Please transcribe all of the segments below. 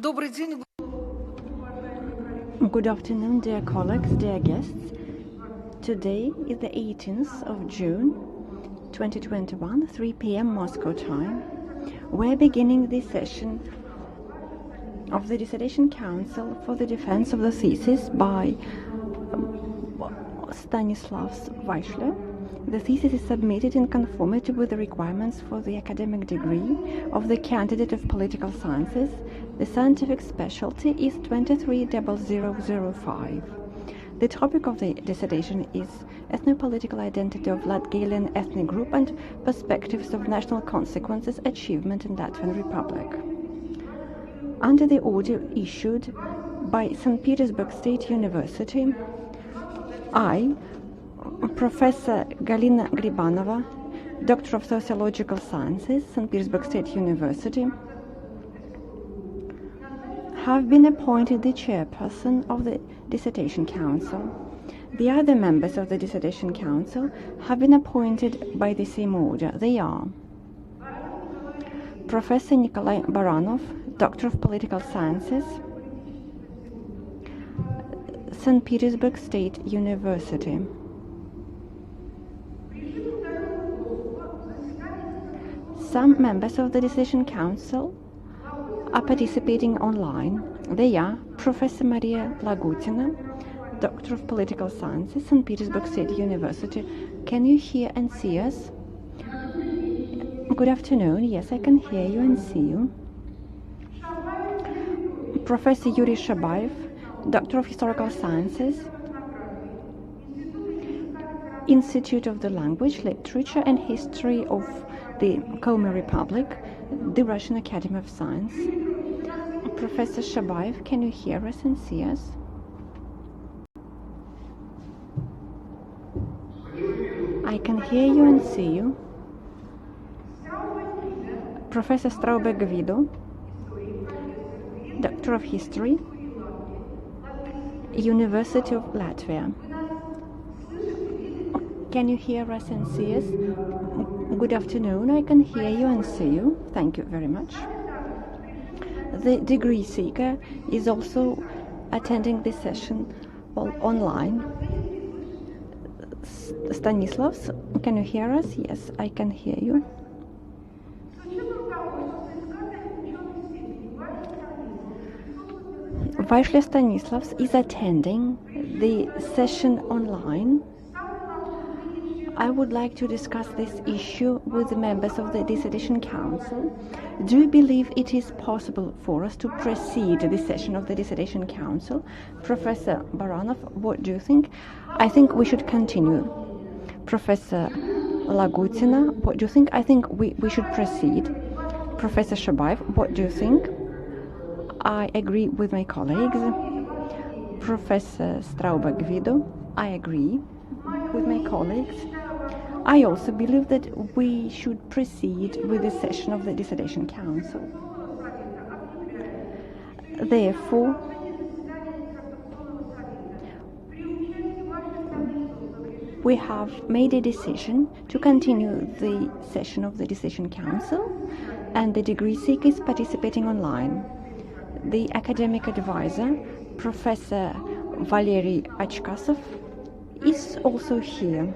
Good afternoon, dear colleagues, dear guests. Today is the 18th of June, 2021, 3 p.m. Moscow time. We're beginning this session of the Dissertation Council for the Defense of the Thesis by Stanislav Vaishlya. The thesis is submitted in conformity with the requirements for the academic degree of the candidate of political sciences. The scientific specialty is 230005. The topic of the dissertation is Ethnopolitical Identity of Latgalian Ethnic Group and Perspectives of National Consequences Achievement in Latvian Republic. Under the order issued by St. Petersburg State University, I, Professor Galina Gribanova, Doctor of Sociological Sciences, St. Petersburg State University, have been appointed the chairperson of the Dissertation Council. The other members of the Dissertation Council have been appointed by the same order. They are Professor Nikolai Baranov, Doctor of Political Sciences, St. Petersburg State University. Some members of the Dissertation Council are participating online. They are Professor Maria Lagutina, Doctor of Political Sciences, St. Petersburg State University. Can you hear and see us? Good afternoon. Yes, I can hear you and see you. Professor Yuri Shabayev, Doctor of Historical Sciences, Institute of the Language, Literature and History of the Komi Republic, the Russian Academy of Science. Professor Shabayev, can you hear us and see us? I can hear you and see you. Professor Straube Gvido, Doctor of History, University of Latvia. Can you hear us and see us? Good afternoon, I can hear you and see you. Thank you very much. The degree seeker is also attending this session online. Stanislav, can you hear us? Yes, I can hear you. Vaishlya Stanislav is attending the session online. I would like to discuss this issue with the members of the Dissertation Council. Do you believe it is possible for us to proceed the session of the Dissertation Council? Professor Baranov, what do you think? I think we should continue. Professor Lagutina, what do you think? I think we should proceed. Professor Shabayev, what do you think? I agree with my colleagues. Professor Straube Gvido, I agree with my colleagues. I also believe that we should proceed with the session of the Dissertation Council. Therefore, we have made a decision to continue the session of the Dissertation Council, and the degree seeker is participating online. The academic advisor, Professor Valery Achkasov, is also here.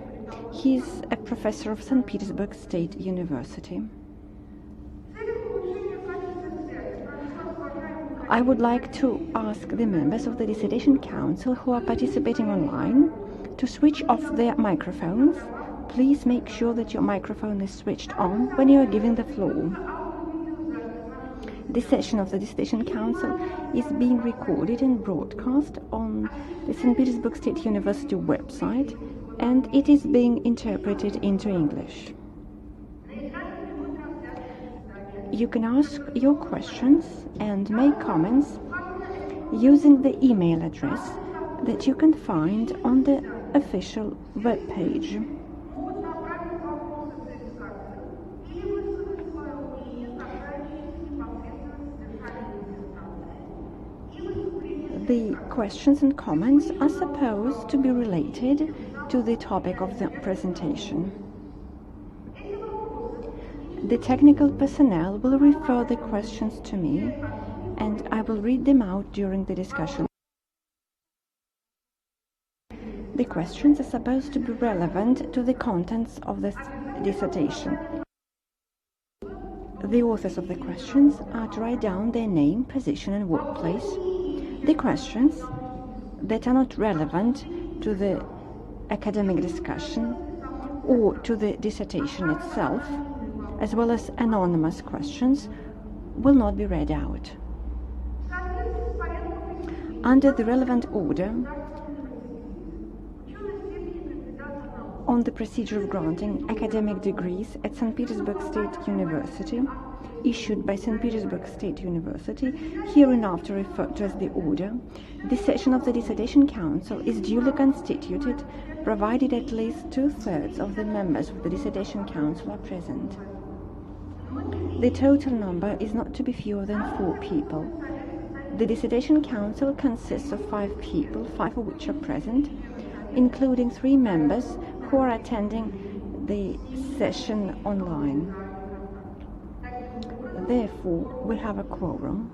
He's a professor of St. Petersburg State University. I would like to ask the members of the Dissertation Council who are participating online to switch off their microphones. Please make sure that your microphone is switched on when you are giving the floor. This session of the Dissertation Council is being recorded and broadcast on the St. Petersburg State University website, and it is being interpreted into English. You can ask your questions and make comments using the email address that you can find on the official web page. The questions and comments are supposed to be related to the topic of the presentation. The technical personnel will refer the questions to me, and I will read them out during the discussion. The questions are supposed to be relevant to the contents of this dissertation. The authors of the questions are to write down their name, position and workplace. The questions that are not relevant to the academic discussion or to the dissertation itself, as well as anonymous questions, will not be read out. Under the relevant order, on the procedure of granting academic degrees at St. Petersburg State University, issued by St. Petersburg State University, hereinafter referred to as the order, the session of the Dissertation Council is duly constituted, provided at least 2/3 of the members of the Dissertation Council are present. The total number is not to be fewer than 4 people. The Dissertation Council consists of 5 people, 5 of which are present, including 3 members who are attending the session online. Therefore, we have a quorum.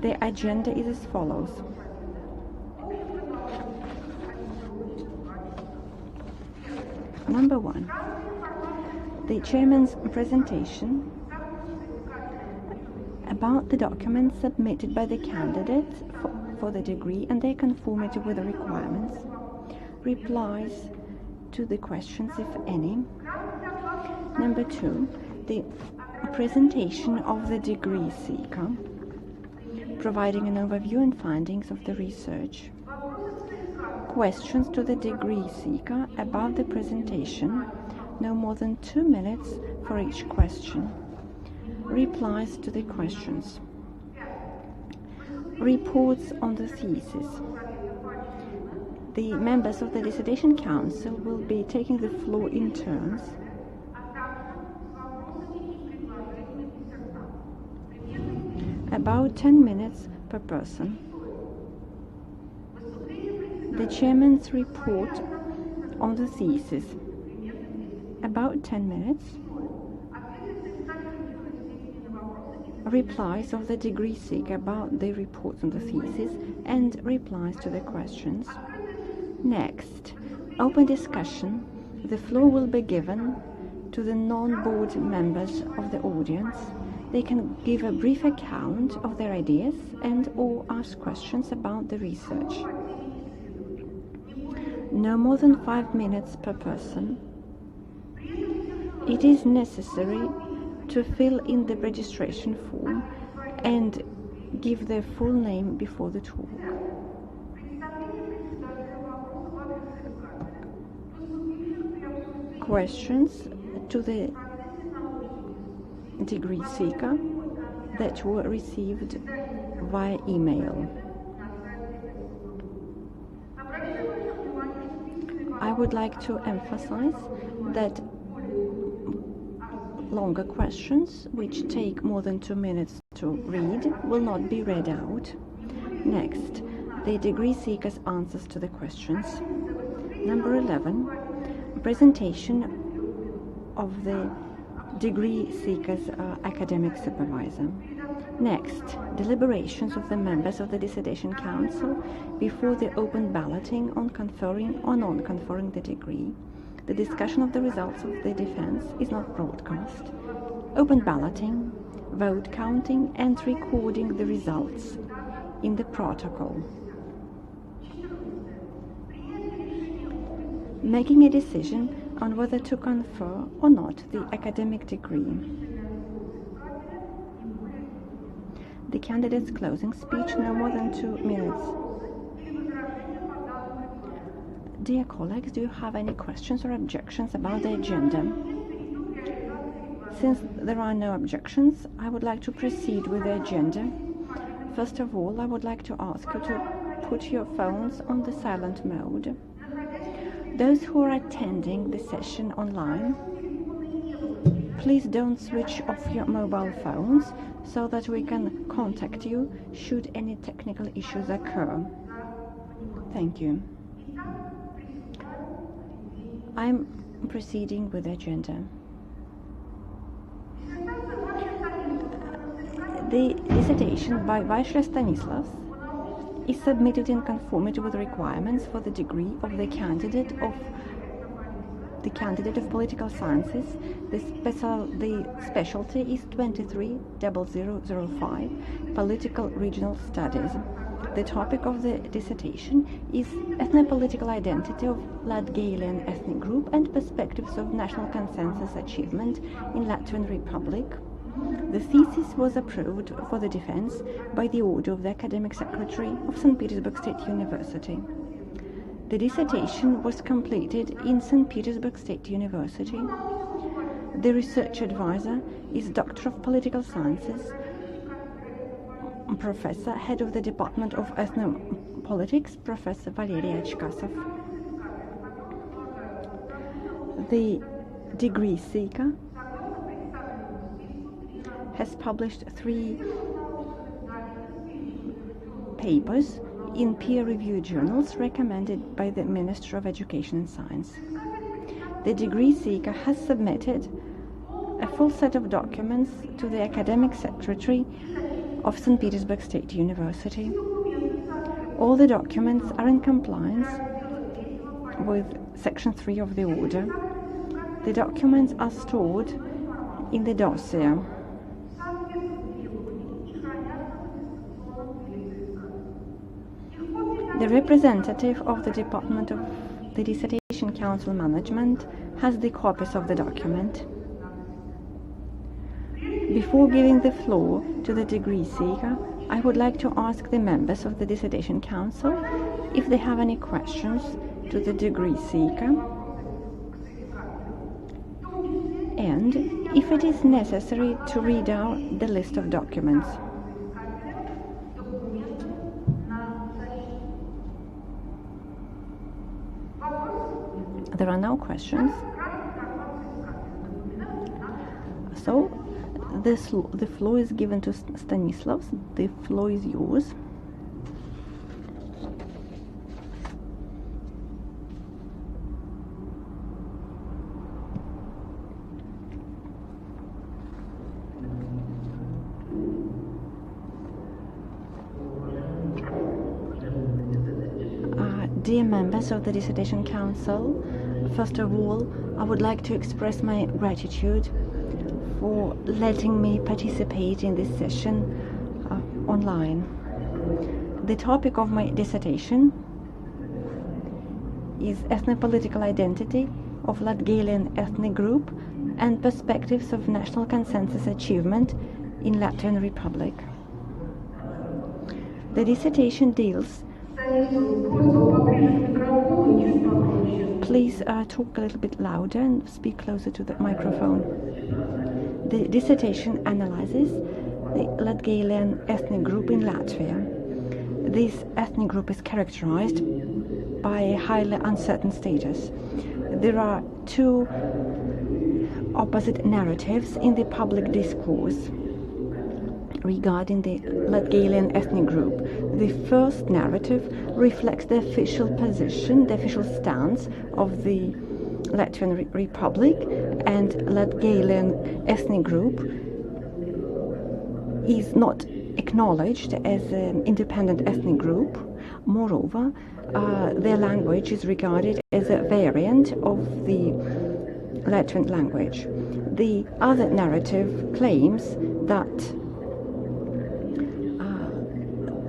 The agenda is as follows. Number 1. The chairman's presentation about the documents submitted by the candidates for the degree and their conformity with the requirements, replies to the questions, if any. Number 2, the presentation of the degree seeker, providing an overview and findings of the research. Questions to the degree seeker about the presentation, no more than 2 minutes for each question. Replies to the questions. Reports on the thesis. The members of the Dissertation Council will be taking the floor in turns. About 10 minutes per person. The chairman's report on the thesis. About 10 minutes. Replies of the degree seeker about the reports on the thesis and replies to the questions. Next, open discussion. The floor will be given to the non-board members of the audience. They can give a brief account of their ideas and or ask questions about the research. No more than 5 minutes per person. It is necessary to fill in the registration form and give their full name before the talk. Questions to the degree seeker that were received via email. I would like to emphasize that longer questions, which take more than 2 minutes to read, will not be read out. Next, the degree seeker's answers to the questions. Number 11, presentation of the degree seeker's academic supervisor. Next, deliberations of the members of the Dissertation Council before the open balloting on conferring or non-conferring the degree. The discussion of the results of the defense is not broadcast. Open balloting, vote counting and recording the results in the protocol. Making a decision on whether to confer or not the academic degree. The candidate's closing speech, no more than 2 minutes. Dear colleagues, do you have any questions or objections about the agenda? Since there are no objections, I would like to proceed with the agenda. First of all, I would like to ask you to put your phones on the silent mode. Those who are attending the session online, please don't switch off your mobile phones so that we can contact you should any technical issues occur. Thank you. I'm proceeding with the agenda. The dissertation by Vaishlya Stanislav is submitted in conformity with the requirements for the degree of the candidate of political sciences. The specialty is 230005, Political Regional Studies. The topic of the dissertation is Ethnopolitical Identity of Latgalian Ethnic Group and Perspectives of National Consensus Achievement in Latvian Republic. The thesis was approved for the defense by the order of the Academic Secretary of St. Petersburg State University. The dissertation was completed in St. Petersburg State University. The research advisor is Doctor of Political Sciences, Professor, Head of the Department of Ethnopolitics, Professor Vaishlya. The degree seeker has published 3 papers in peer-reviewed journals recommended by the Minister of Education and Science. The degree seeker has submitted a full set of documents to the Academic Secretary of St. Petersburg State University. All the documents are in compliance with Section 3 of the order. The documents are stored in the dossier. The representative of the Department of the Dissertation Council Management has the copies of the document. Before giving the floor to the degree seeker, I would like to ask the members of the Dissertation Council if they have any questions to the degree seeker, and if it is necessary to read out the list of documents. There are no questions. So, the floor is given to Stanislav. The floor is yours. Dear members of the Dissertation Council, first of all, I would like to express my gratitude for letting me participate in this session online. The topic of my dissertation is Ethnopolitical Identity of Latgalian Ethnic Group and Perspectives of National Consensus Achievement in Latvian Republic. The dissertation deals... Please talk a little bit louder and speak closer to the microphone. The dissertation analyzes the Latgalian ethnic group in Latvia. This ethnic group is characterized by a highly uncertain status. There are 2 opposite narratives in the public discourse regarding the Latgalian ethnic group. The first narrative reflects the official position, the official stance of the Latvian Republic, and Latgalian ethnic group is not acknowledged as an independent ethnic group. Moreover, their language is regarded as a variant of the Latvian language. The other narrative claims that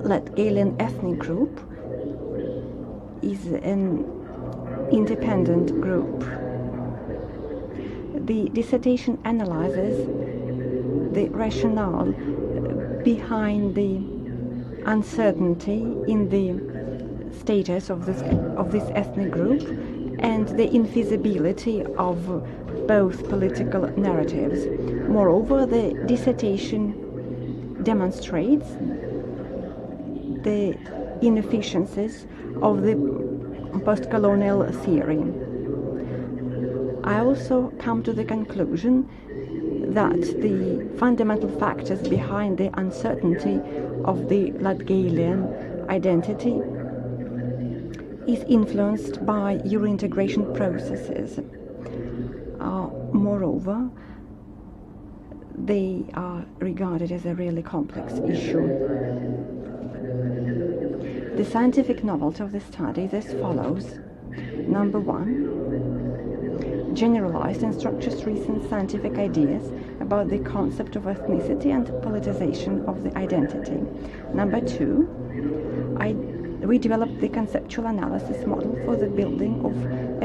Latgalian ethnic group is an independent group. The dissertation analyzes the rationale behind the uncertainty in the status of this ethnic group and the infeasibility of both political narratives. Moreover, the dissertation demonstrates the inefficiencies of the post-colonial theory. I also come to the conclusion that the fundamental factors behind the uncertainty of the Latgalian identity is influenced by Euro-integration processes. Moreover, they are regarded as a really complex issue. The scientific novelty of the study is as follows. Number one, generalized and structures recent scientific ideas about the concept of ethnicity and politicization of the identity. Number two, we developed the conceptual analysis model for the building of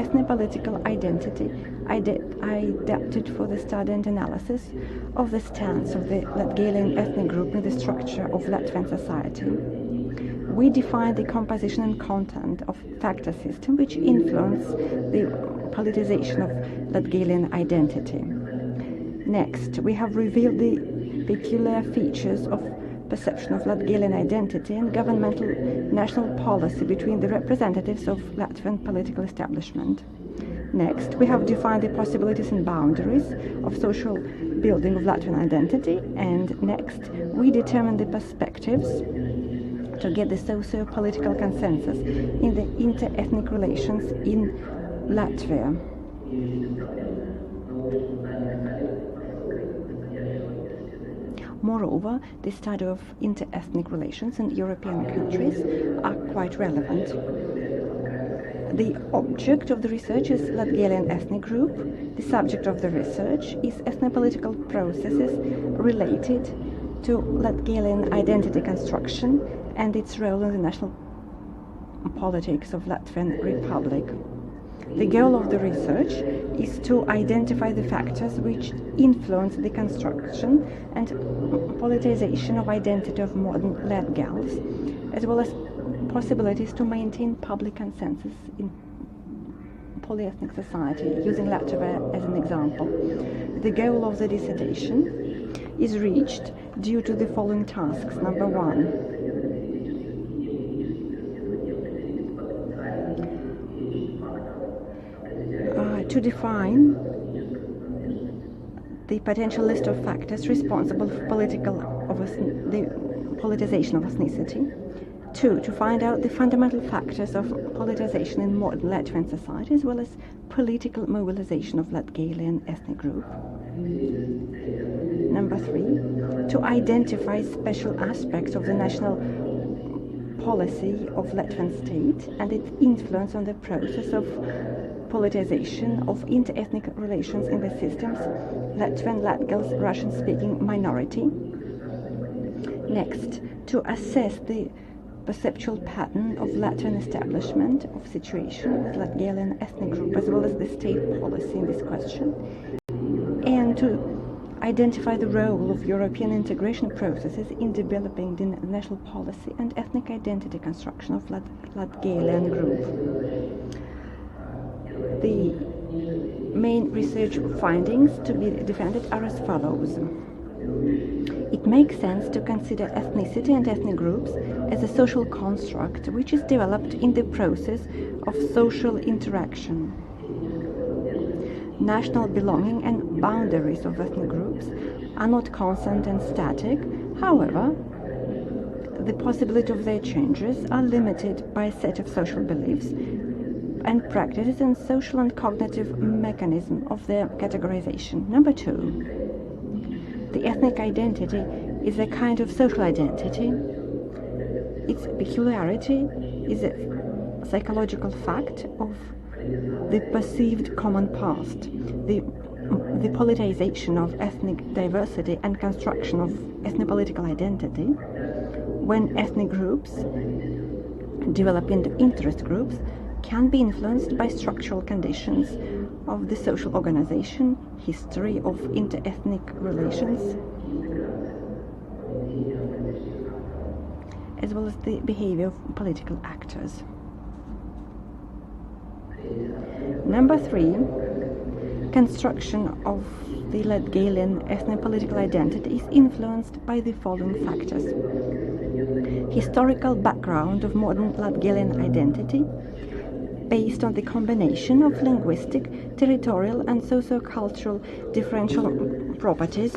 ethnopolitical identity, adapted for the study and analysis of the stance of the Latgalian ethnic group in the structure of Latvian society. We define the composition and content of factor system which influence the politicization of Latgalian identity. Next, we have revealed the peculiar features of perception of Latgalian identity and governmental national policy between the representatives of Latvian political establishment. Next, we have defined the possibilities and boundaries of social building of Latvian identity, and next, we determine the perspectives to get the socio-political consensus in the inter-ethnic relations in Latvia. Moreover, the study of inter-ethnic relations in European countries are quite relevant. The object of the research is Latgalian ethnic group. The subject of the research is ethnopolitical processes related to Latgalian identity construction and its role in the national politics of Latvian Republic. The goal of the research is to identify the factors which influence the construction and politicization of identity of modern Latgals, as well as possibilities to maintain public consensus in polyethnic society, using Latvia as an example. The goal of the dissertation is reached due to the following tasks. Number one, to define the potential list of factors responsible for the politicization of ethnicity. 2. To find out the fundamental factors of politicization in modern Latvian society, as well as political mobilization of Latgalian ethnic group. Number 3. To identify special aspects of the national policy of Latvian state and its influence on the process of politicization of inter-ethnic relations in the systems Latvian, Latgals, Russian-speaking minority. Next, to assess the perceptual pattern of Latvian establishment of situation with Latgalian ethnic group, as well as the state policy in this question, and to identify the role of European integration processes in developing the national policy and ethnic identity construction of Latgalian group. The main research findings to be defended are as follows. It makes sense to consider ethnicity and ethnic groups as a social construct which is developed in the process of social interaction. National belonging and boundaries of ethnic groups are not constant and static. However, the possibility of their changes are limited by a set of social beliefs and practices and social and cognitive mechanism of their categorization. Number 2, the ethnic identity is a kind of social identity. Its peculiarity is a psychological fact of the perceived common past, the politicization of ethnic diversity and construction of ethnopolitical identity. When ethnic groups develop into interest groups, can be influenced by structural conditions of the social organization, history of inter-ethnic relations, as well as the behavior of political actors. Number 3, construction of the Latgalian ethnopolitical identity is influenced by the following factors. Historical background of modern Latgalian identity, based on the combination of linguistic, territorial and socio-cultural differential properties,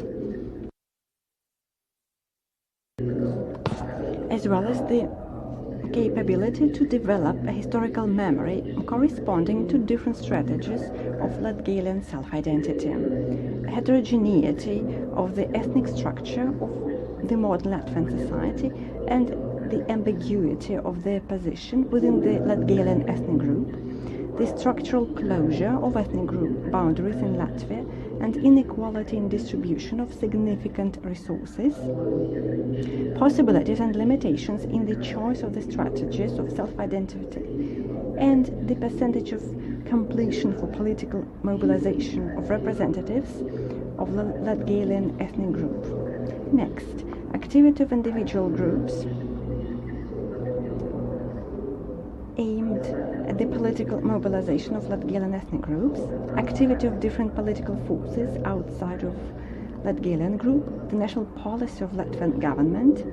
as well as the capability to develop a historical memory corresponding to different strategies of Latgalian self-identity, heterogeneity of the ethnic structure of the modern Latvian society, and the ambiguity of their position within the Latgalian ethnic group, the structural closure of ethnic group boundaries in Latvia, and inequality in distribution of significant resources, possibilities and limitations in the choice of the strategies of self-identity, and the percentage of completion for political mobilization of representatives of the Latgalian ethnic group. Next, activity of individual groups aimed at the political mobilization of Latgalian ethnic groups, activity of different political forces outside of Latgalian group, the national policy of Latvian government,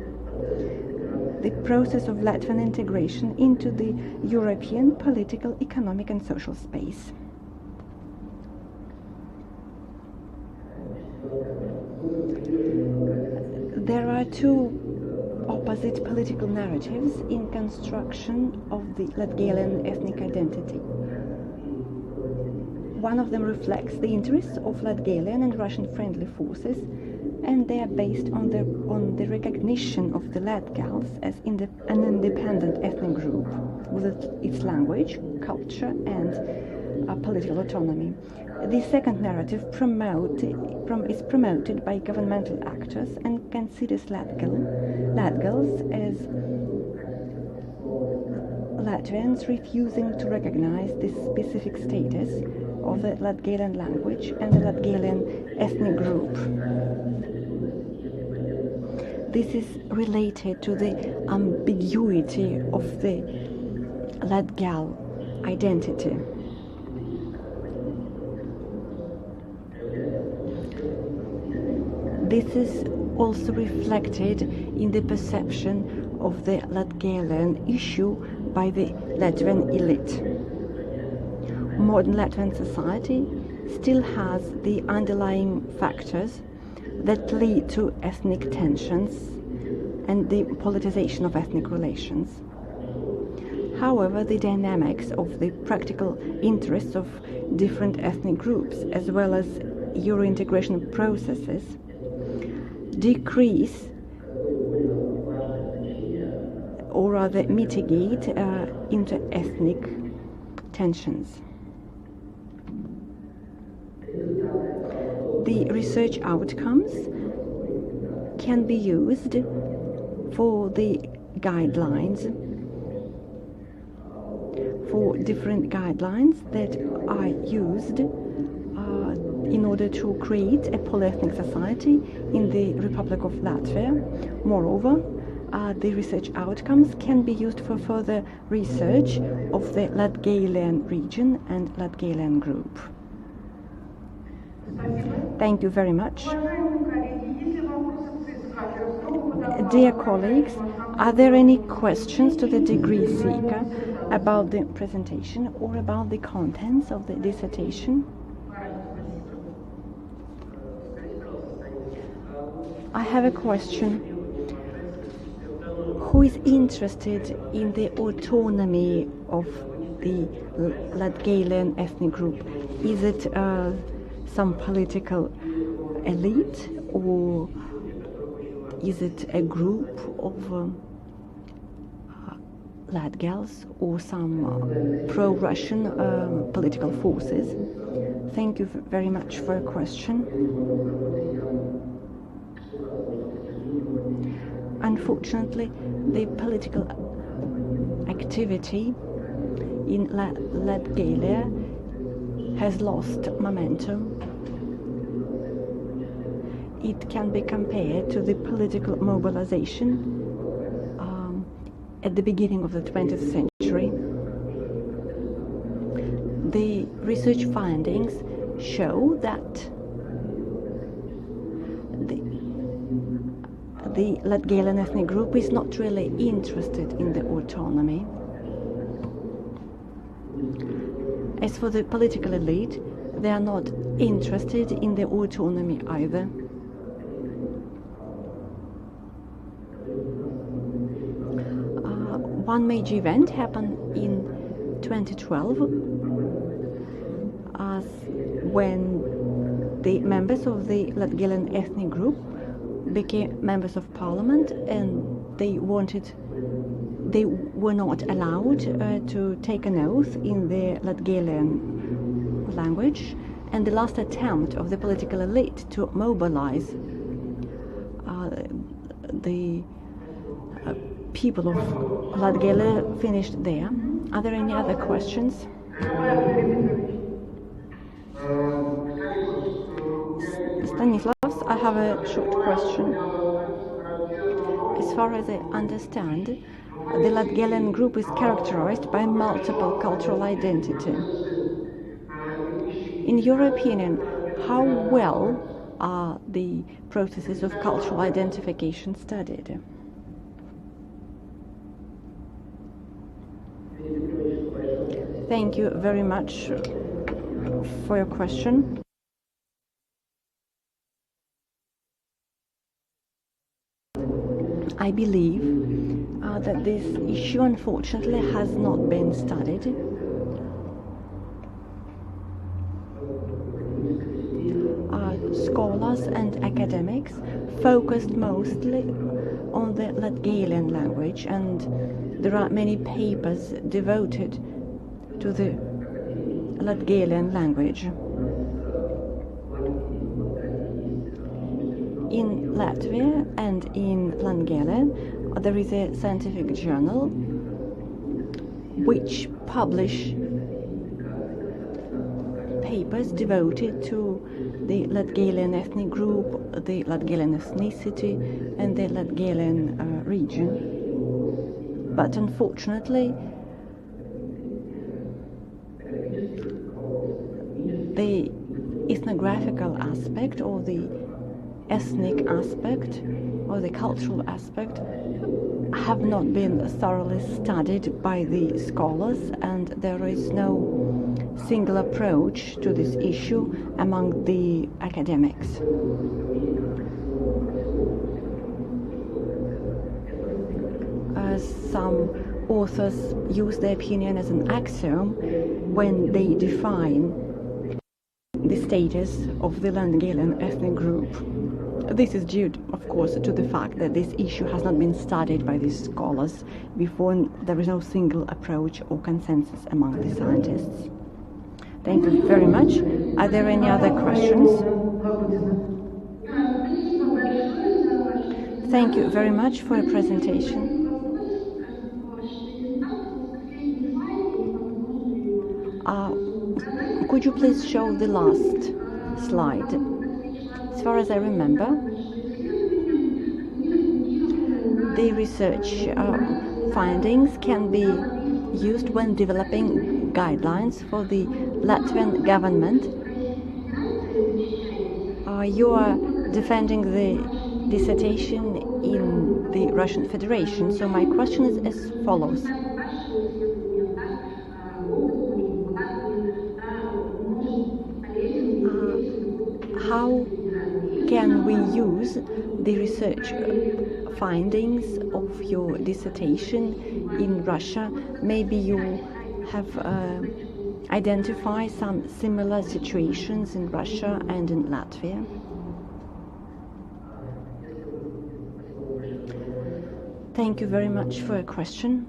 the process of Latvian integration into the European political, economic and social space. There are two opposite political narratives in construction of the Latgalian ethnic identity. One of them reflects the interests of Latgalian and Russian-friendly forces, and they are based on the recognition of the Latgals as an independent ethnic group with its language, culture, and political autonomy. The second narrative is promoted by governmental actors and considers Latgals as Latvians refusing to recognize the specific status of the Latgalian language and the Latgalian ethnic group. This is related to the ambiguity of the Latgal identity. This is also reflected in the perception of the Latgalian issue by the Latvian elite. Modern Latvian society still has the underlying factors that lead to ethnic tensions and the politicization of ethnic relations. However, the dynamics of the practical interests of different ethnic groups, as well as Euro-integration processes, decrease or rather mitigate inter-ethnic tensions. The research outcomes can be used for the guidelines, for different guidelines that are used in order to create a polyethnic society in the Republic of Latvia. Moreover, the research outcomes can be used for further research of the Latgalian region and Latgalian group. Thank you very much. Dear colleagues, are there any questions to the degree seeker about the presentation or about the contents of the dissertation? I have a question. Who is interested in the autonomy of the Latgalian ethnic group? Is it some political elite, or is it a group of Latgals or some pro-Russian political forces? Thank you very much for your question. Unfortunately, the political activity in Latgalia has lost momentum. It can be compared to the political mobilization at the beginning of the 20th century. The research findings show that the Latgalian ethnic group is not really interested in the autonomy. As for the political elite, they are not interested in the autonomy either. One major event happened in 2012 as when the members of the Latgalian ethnic group became members of parliament, and they were not allowed to take an oath in the Latgalian language, and the last attempt of the political elite to mobilize the people of Latgalia finished there. Are there any other questions? Stanislav, I have a short question. As far as I understand, the Latgalian group is characterized by multiple cultural identity. In your opinion, how well are the processes of cultural identification studied? Thank you very much for your question. I believe that this issue unfortunately has not been studied. Scholars and academics focused mostly on the Latgalian language, and there are many papers devoted to the Latgalian language. In Latvia and in Latgalian, there is a scientific journal which publish papers devoted to the Latgalian ethnic group, the Latgalian ethnicity, and the Latgalian region. But unfortunately, the ethnographical aspect or the ethnic aspect or the cultural aspect have not been thoroughly studied by the scholars, and there is no single approach to this issue among the academics. Some authors use their opinion as an axiom when they define the status of the Latgalian ethnic group. This is due, of course, to the fact that this issue has not been studied by these scholars before, and there is no single approach or consensus among the scientists. Thank you very much. Are there any other questions? Thank you very much for your presentation. Could you please show the last slide? As far as I remember, the research findings can be used when developing guidelines for the Latvian government. You are defending the dissertation in the Russian Federation, so my question is as follows. How can we use the research findings of your dissertation in Russia? Maybe you have identified some similar situations in Russia and in Latvia. Thank you very much for your question.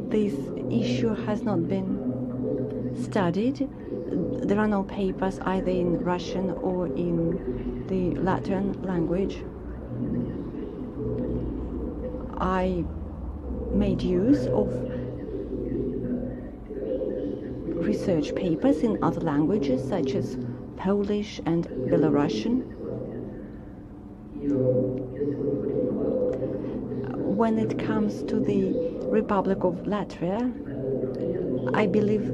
This issue has not been studied. There are no papers either in Russian or in the Latvian language. I made use of research papers in other languages such as Polish and Belarusian. When it comes to the Republic of Latvia, I believe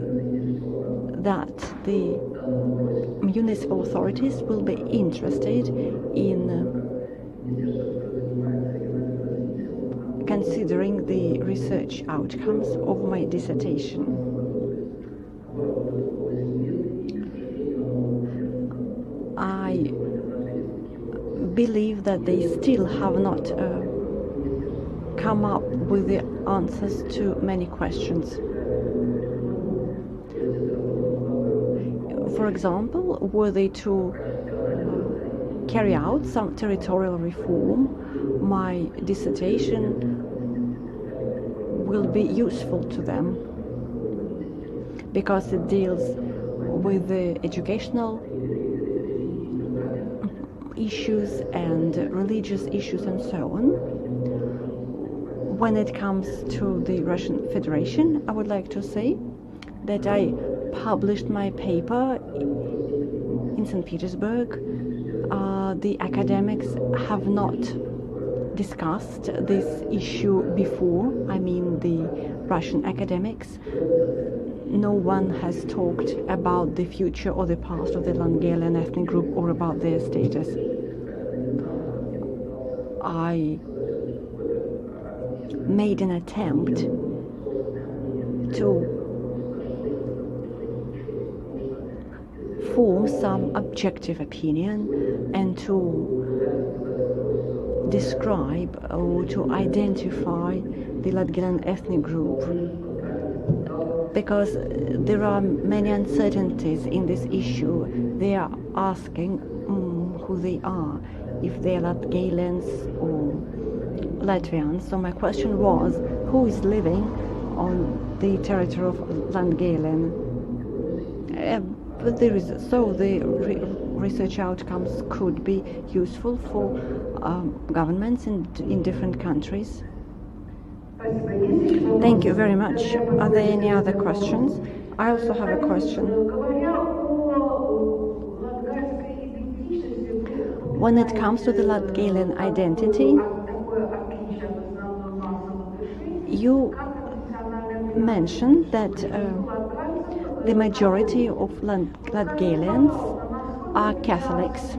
that the municipal authorities will be interested in considering the research outcomes of my dissertation. believe that they still have not come up with the answers to many questions. For example, were they to carry out some territorial reform, my dissertation will be useful to them because it deals with the educational issues and religious issues and so on. When it comes to the Russian Federation, I would like to say that I published my paper in St. Petersburg. The academics have not discussed this issue before. I mean, the Russian academics. No one has talked about the future or the past of the Latgalian ethnic group or about their status. I made an attempt to form some objective opinion and to describe or to identify the Latgalian ethnic group, because there are many uncertainties in this issue. They are asking who they are, if they are Latgalians or Latvians. So my question was, who is living on the territory of Latgalian? But there is, so the research outcomes could be useful for governments in different countries. Thank you very much. Are there any other questions? I also have a question. When it comes to the Latgalian identity, you mentioned that the majority of Latgalians are Catholics.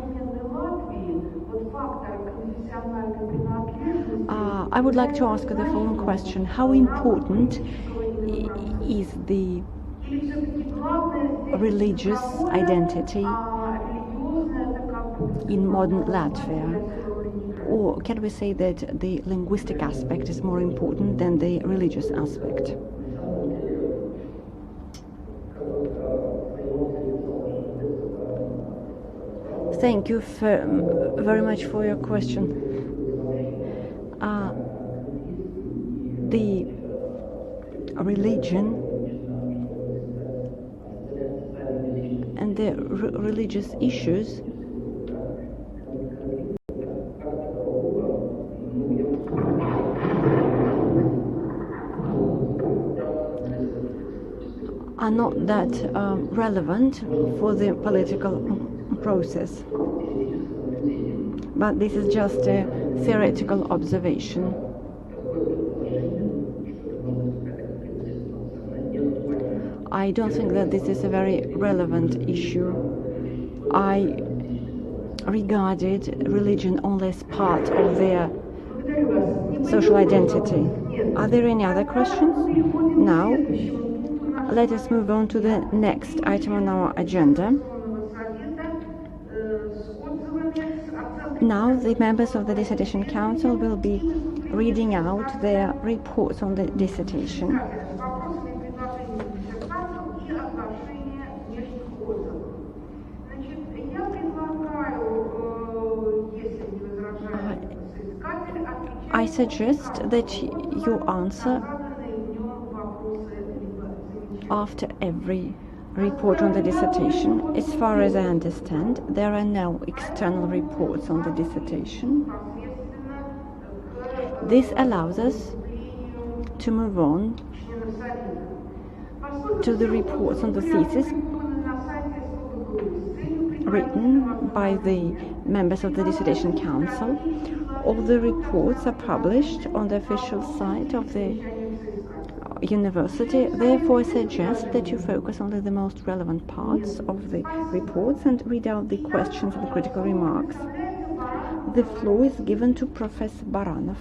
I would like to ask the following question. How important is the religious identity in modern Latvia? Or can we say that the linguistic aspect is more important than the religious aspect? Thank you very much for your question. The religion and the religious issues are not that relevant for the political process. But this is just a theoretical observation. I don't think that this is a very relevant issue. I regarded religion only as part of their social identity. Are there any other questions? Now, let us move on to the next item on our agenda. Now, the members of the Dissertation Council will be reading out their reports on the dissertation. I suggest that you answer after every report on the dissertation. As far as I understand, there are no external reports on the dissertation. This allows us to move on to the reports on the thesis written by the members of the Dissertation Council. All the reports are published on the official site of the university. Therefore, I suggest that you focus on the most relevant parts of the reports and read out the questions and the critical remarks. The floor is given to Professor Baranov.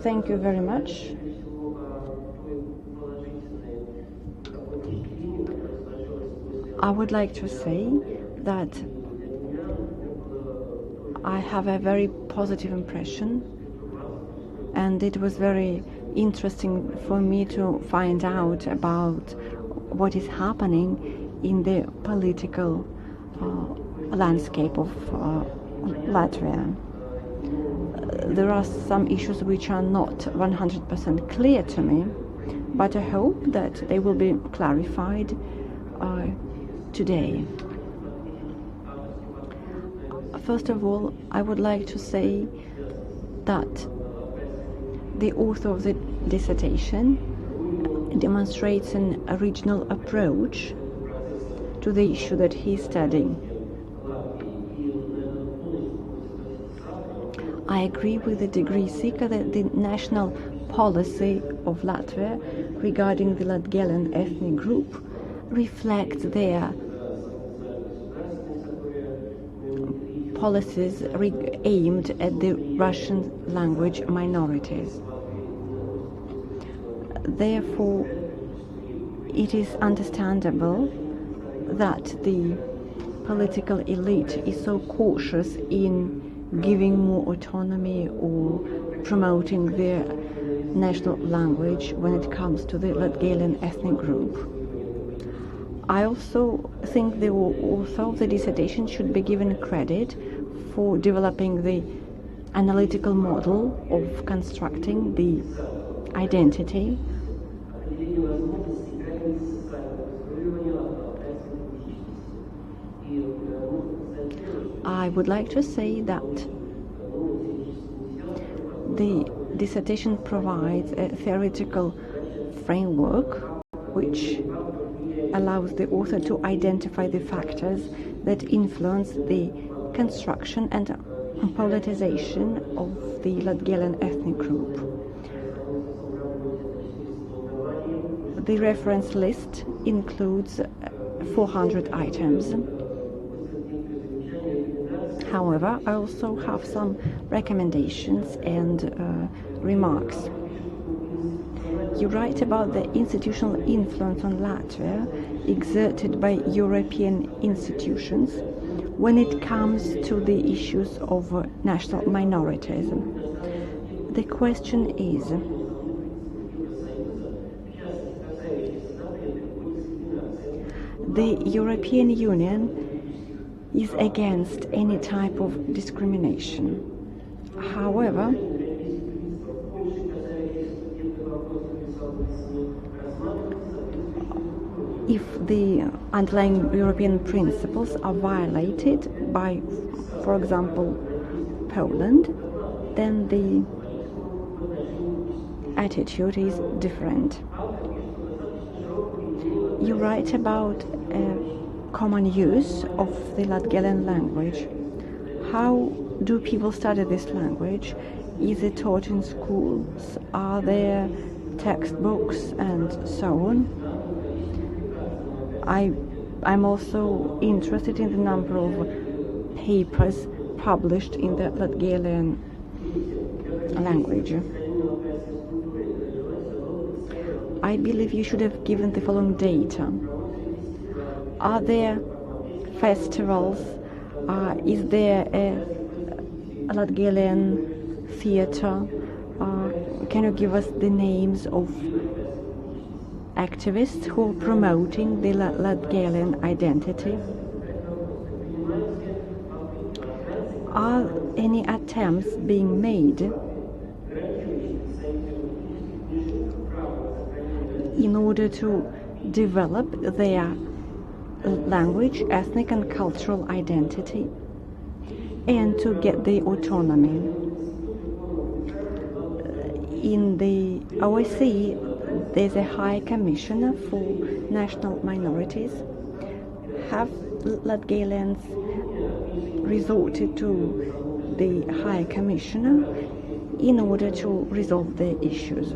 Thank you very much. I would like to say that I have a very positive impression, and it was very interesting for me to find out about what is happening in the political landscape of Latvia. There are some issues which are not 100% clear to me, but I hope that they will be clarified today. First of all, I would like to say that the author of the dissertation demonstrates an original approach to the issue that he is studying. I agree with the degree seeker that the national policy of Latvia regarding the Latgalian ethnic group reflects their policies aimed at the Russian language minorities. Therefore, it is understandable that the political elite is so cautious in giving more autonomy or promoting their national language when it comes to the Latgalian ethnic group. I also think the author of the dissertation should be given credit for developing the analytical model of constructing the identity. I would like to say that the dissertation provides a theoretical framework which allows the author to identify the factors that influence the construction and politicization of the Latgalian ethnic group. The reference list includes 400 items. However, I also have some recommendations and remarks. You write about the institutional influence on Latvia exerted by European institutions when it comes to the issues of national minorities. The question is, the European Union is against any type of discrimination. However, if the underlying European principles are violated by, for example, Poland, then the attitude is different. You write about common use of the Latgalian language. How do people study this language? Is it taught in schools? Are there textbooks and so on? I'm also interested in the number of papers published in the Latgalian language. I believe you should have given the following data. Are there festivals? Is there a Latgalian theater? Can you give us the names of activists who are promoting the Latgalian identity? Are any attempts being made in order to develop their language, ethnic and cultural identity, and to get the autonomy? In the OSCE, there's a High Commissioner for National Minorities. Have Latgalians resorted to the High Commissioner in order to resolve their issues?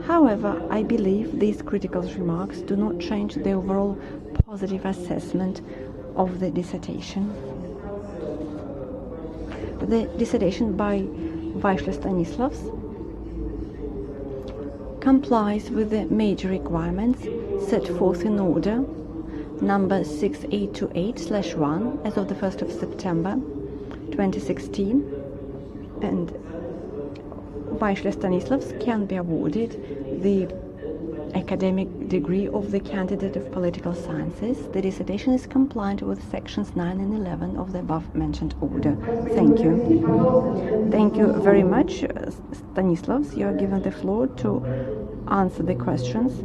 However, I believe these critical remarks do not change the overall positive assessment of the dissertation. The dissertation by Vaishlya Stanislav complies with the major requirements set forth in order number 6828/1 as of the 1st of September 2016, and Vaishlya Stanislav can be awarded the academic degree of the candidate of political sciences. The dissertation is compliant with sections 9 and 11 of the above-mentioned order. Thank you. Thank you very much, Stanislav. You are given the floor to answer the questions.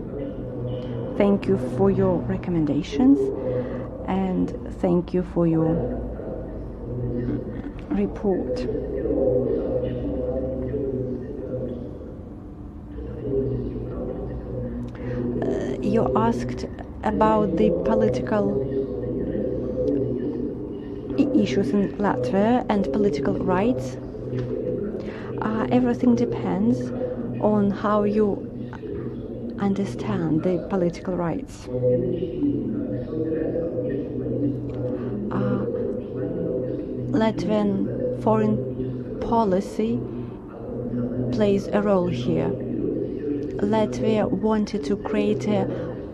Thank you for your recommendations, and thank you for your report. You asked about the political issues in Latvia and political rights. Everything depends on how you understand the political rights. Latvian foreign policy plays a role here. Latvia wanted to create a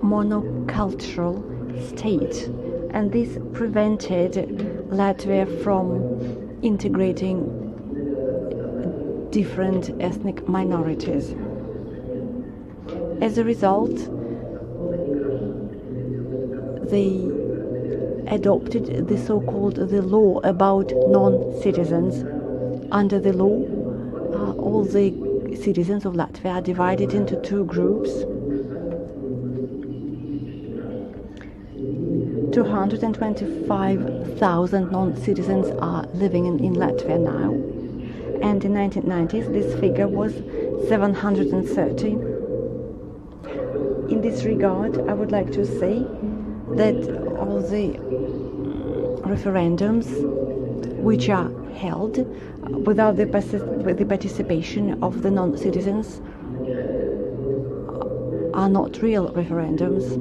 monocultural state, and this prevented Latvia from integrating different ethnic minorities. As a result, they adopted the so-called the law about non-citizens. Under the law, all the citizens of Latvia are divided into two groups. 225,000 non-citizens are living in Latvia now, and in 1990s this figure was 730. In this regard, I would like to say that all the referendums which are held without the participation of the non-citizens are not real referendums.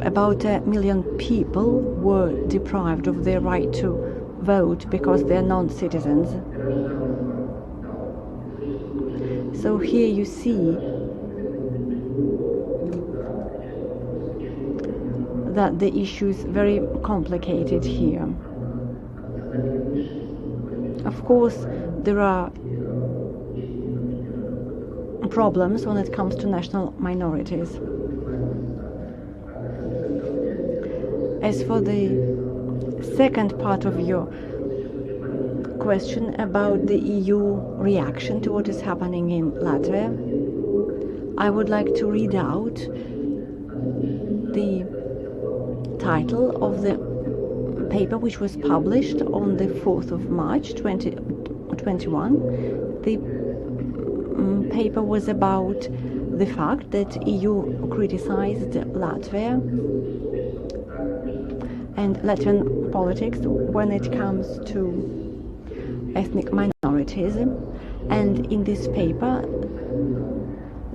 About 1 million people were deprived of their right to vote because they are non-citizens. So here you see that the issue is very complicated here. Of course, there are problems when it comes to national minorities. As for the second part of your question about the EU reaction to what is happening in Latvia, I would like to read out the title of the paper which was published on the 4th of March 2021. The paper was about the fact that EU criticized Latvia and Latvian politics when it comes to ethnic minorities, and in this paper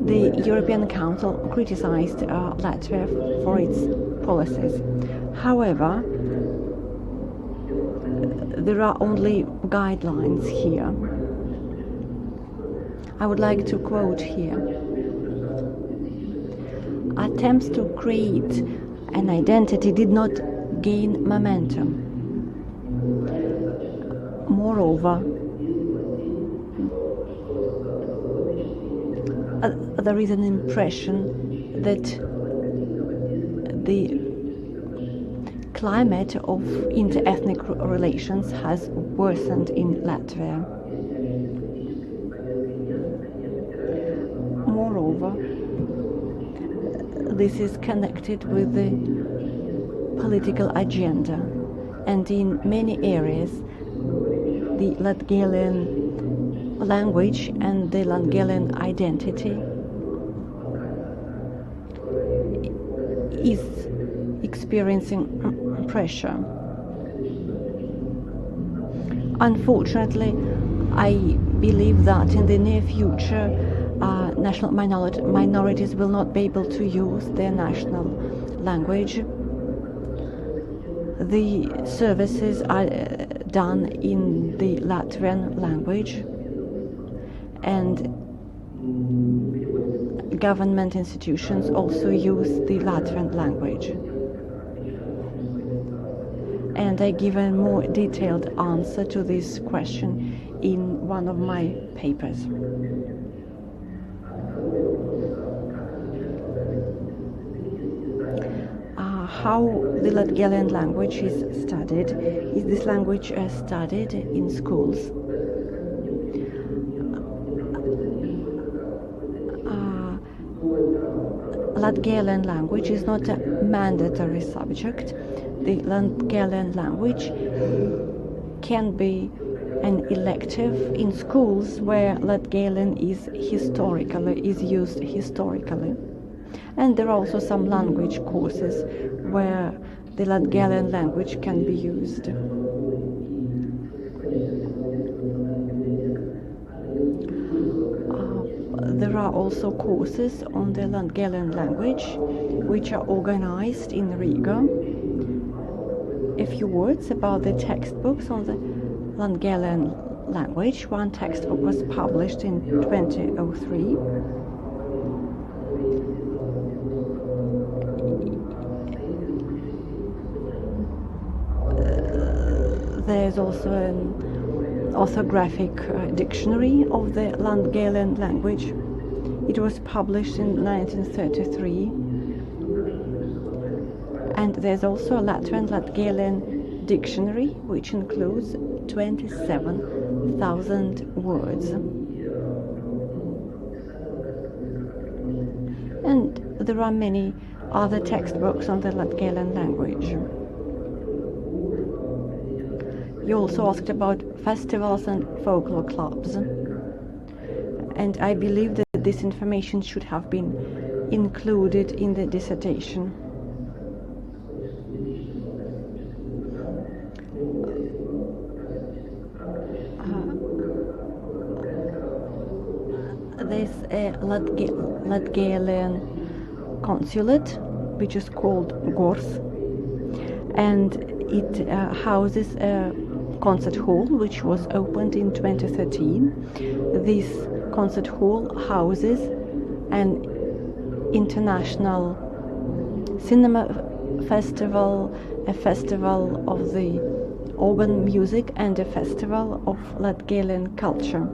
the European Council criticized Latvia for its policies. However, there are only guidelines here. I would like to quote here: attempts to create an identity did not gain momentum. Moreover, there is an impression that the climate of inter-ethnic relations has worsened in Latvia. Moreover, this is connected with the political agenda, and in many areas the Latgalian language and the Latgalian identity is experiencing pressure. Unfortunately, I believe that in the near future national minorities will not be able to use their national language. The services are done in the Latvian language, and government institutions also use the Latvian language. And I give a more detailed answer to this question in one of my papers. How the Latgalian language is studied? Is this language studied in schools? Latgalian language is not a mandatory subject. The Latgalian language can be an elective in schools where Latgalian is used historically. And there are also some language courses where the Latgalian language can be used. There are also courses on the Latgalian language which are organized in Riga. A few words about the textbooks on the Latgalian language. One textbook was published in 2003. There's also an orthographic dictionary of the Latgalian language. It was published in 1933. And there's also a Latvian dictionary, which includes 27,000 words. And there are many other textbooks on the Latgalian language. You also asked about festivals and folklore clubs. And I believe that this information should have been included in the dissertation. There's a Latgalian consulate, which is called Gors, and it houses a concert hall which was opened in 2013. This concert hall houses an international cinema festival, a festival of the organ music, and a festival of Latgalian culture.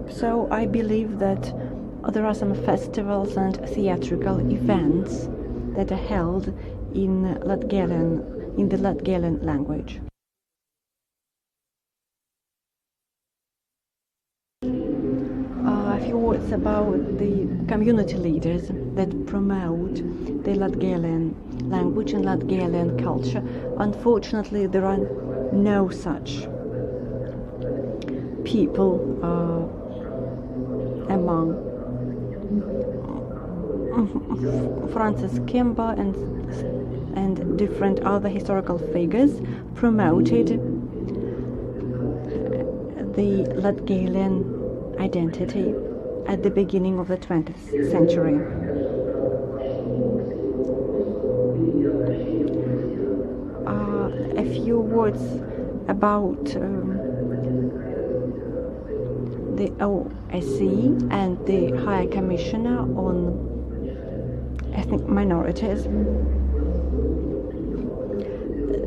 So I believe that there are some festivals and theatrical events that are held in the Latgalian language. A few words about the community leaders that promote the Latgalian language and Latgalian culture. Unfortunately, there are no such people among Francis Kimber and different other historical figures promoted the Latgalian identity at the beginning of the 20th century. A few words about the OSCE and the High Commissioner on Ethnic Minorities.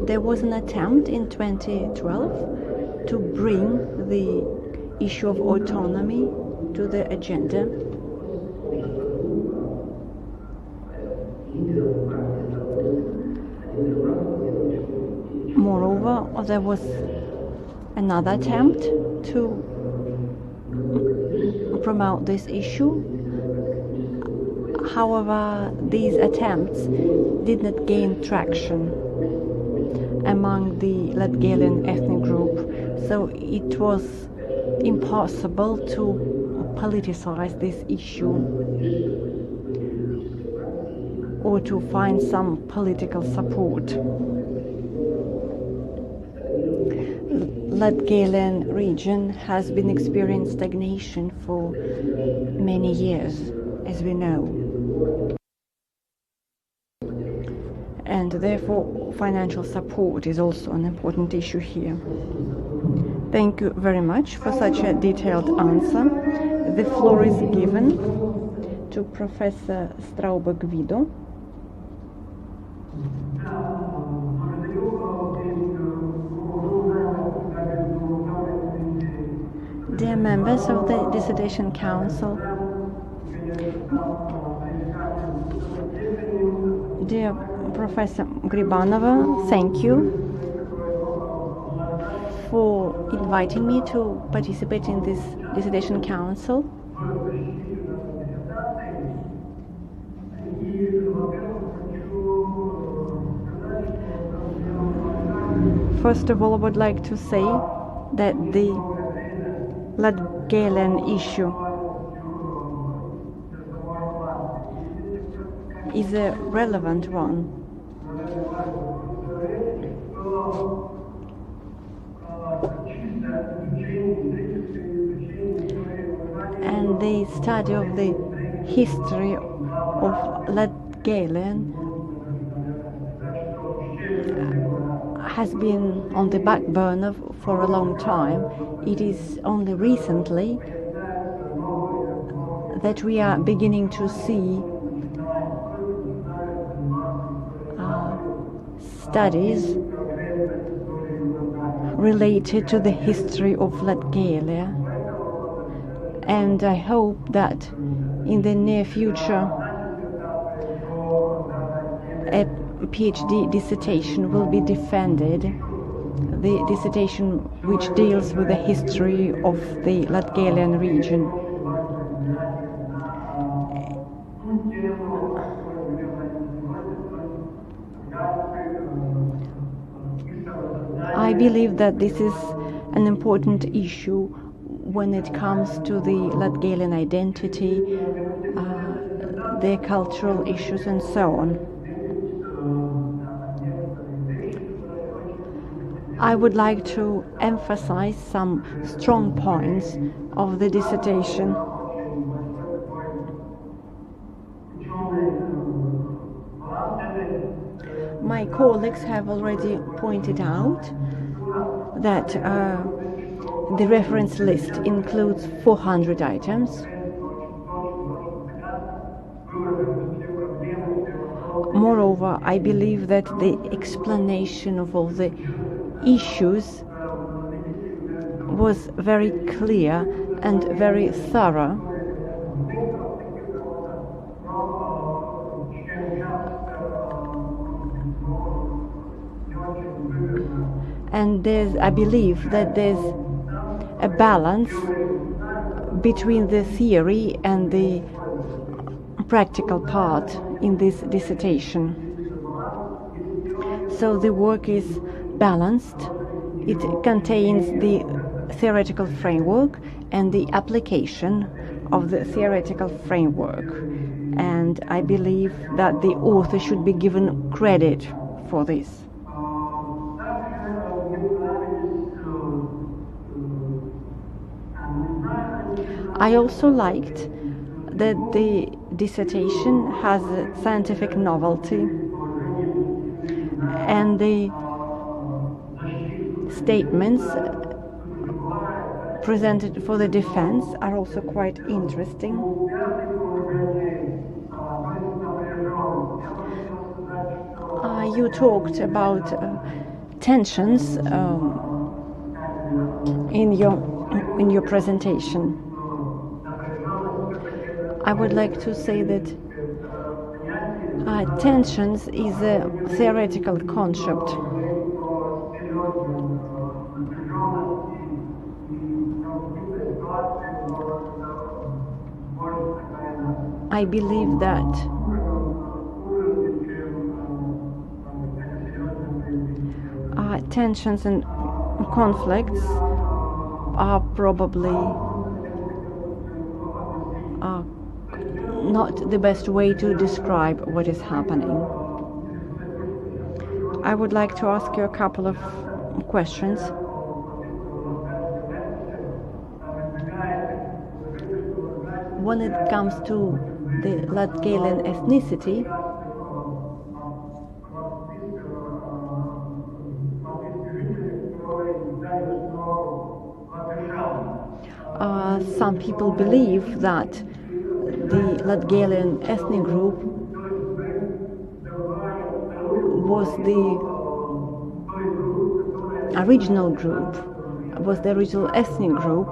There was an attempt in 2012 to bring the issue of autonomy to the agenda. Moreover, there was another attempt to promote this issue. However, these attempts did not gain traction among the Latgalian ethnic group, so it was impossible to politicize this issue or to find some political support. Latgalian region has been experiencing stagnation for many years, as we know. and therefore financial support is also an important issue here. Thank you very much for such a detailed answer. The floor is given to Professor Straube-Guido. Dear members of the Dissertation Council, dear Professor Gribanova, thank you for inviting me to participate in this Dissertation Council. First of all, I would like to say that the Latgalian issue is a relevant one. And the study of the history of Latgalian has been on the back burner for a long time. It is only recently that we are beginning to see studies related to the history of Latgalia, and I hope that in the near future a PhD dissertation will be defended, the dissertation which deals with the history of the Latgalian region. I believe that this is an important issue when it comes to the Latgalian identity, their cultural issues and so on. I would like to emphasize some strong points of the dissertation. My colleagues have already pointed out that the reference list includes 400 items. Moreover, I believe that the explanation of all the issues was very clear and very thorough. And I believe that there's a balance between the theory and the practical part in this dissertation. So the work is balanced. It contains the theoretical framework and the application of the theoretical framework. And I believe that the author should be given credit for this. I also liked that the dissertation has a scientific novelty, and the statements presented for the defense are also quite interesting. You talked about tensions in your presentation. I would like to say that tensions is a theoretical concept. I believe that tensions and conflicts are probably not the best way to describe what is happening. I would like to ask you a couple of questions. When it comes to the Latgalian ethnicity, some people believe that the Latgalian ethnic group was the original ethnic group,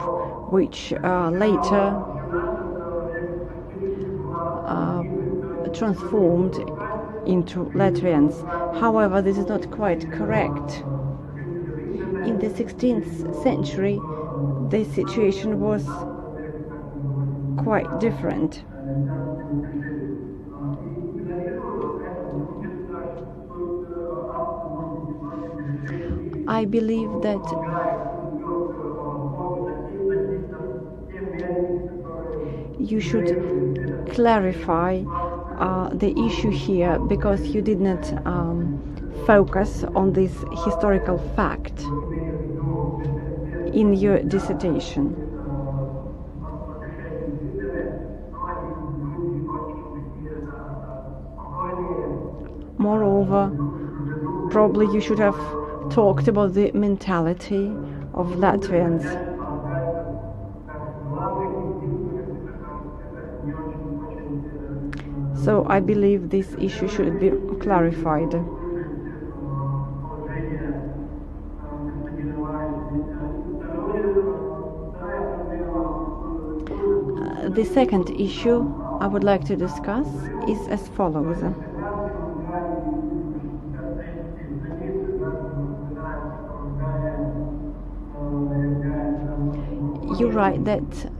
which later transformed into Latvians. However, this is not quite correct. In the 16th century, the situation was quite different. I believe that you should clarify the issue here, because you did not focus on this historical fact in your dissertation. Moreover, probably you should have talked about the mentality of Latvians. So I believe this issue should be clarified. The second issue I would like to discuss is as follows. You write that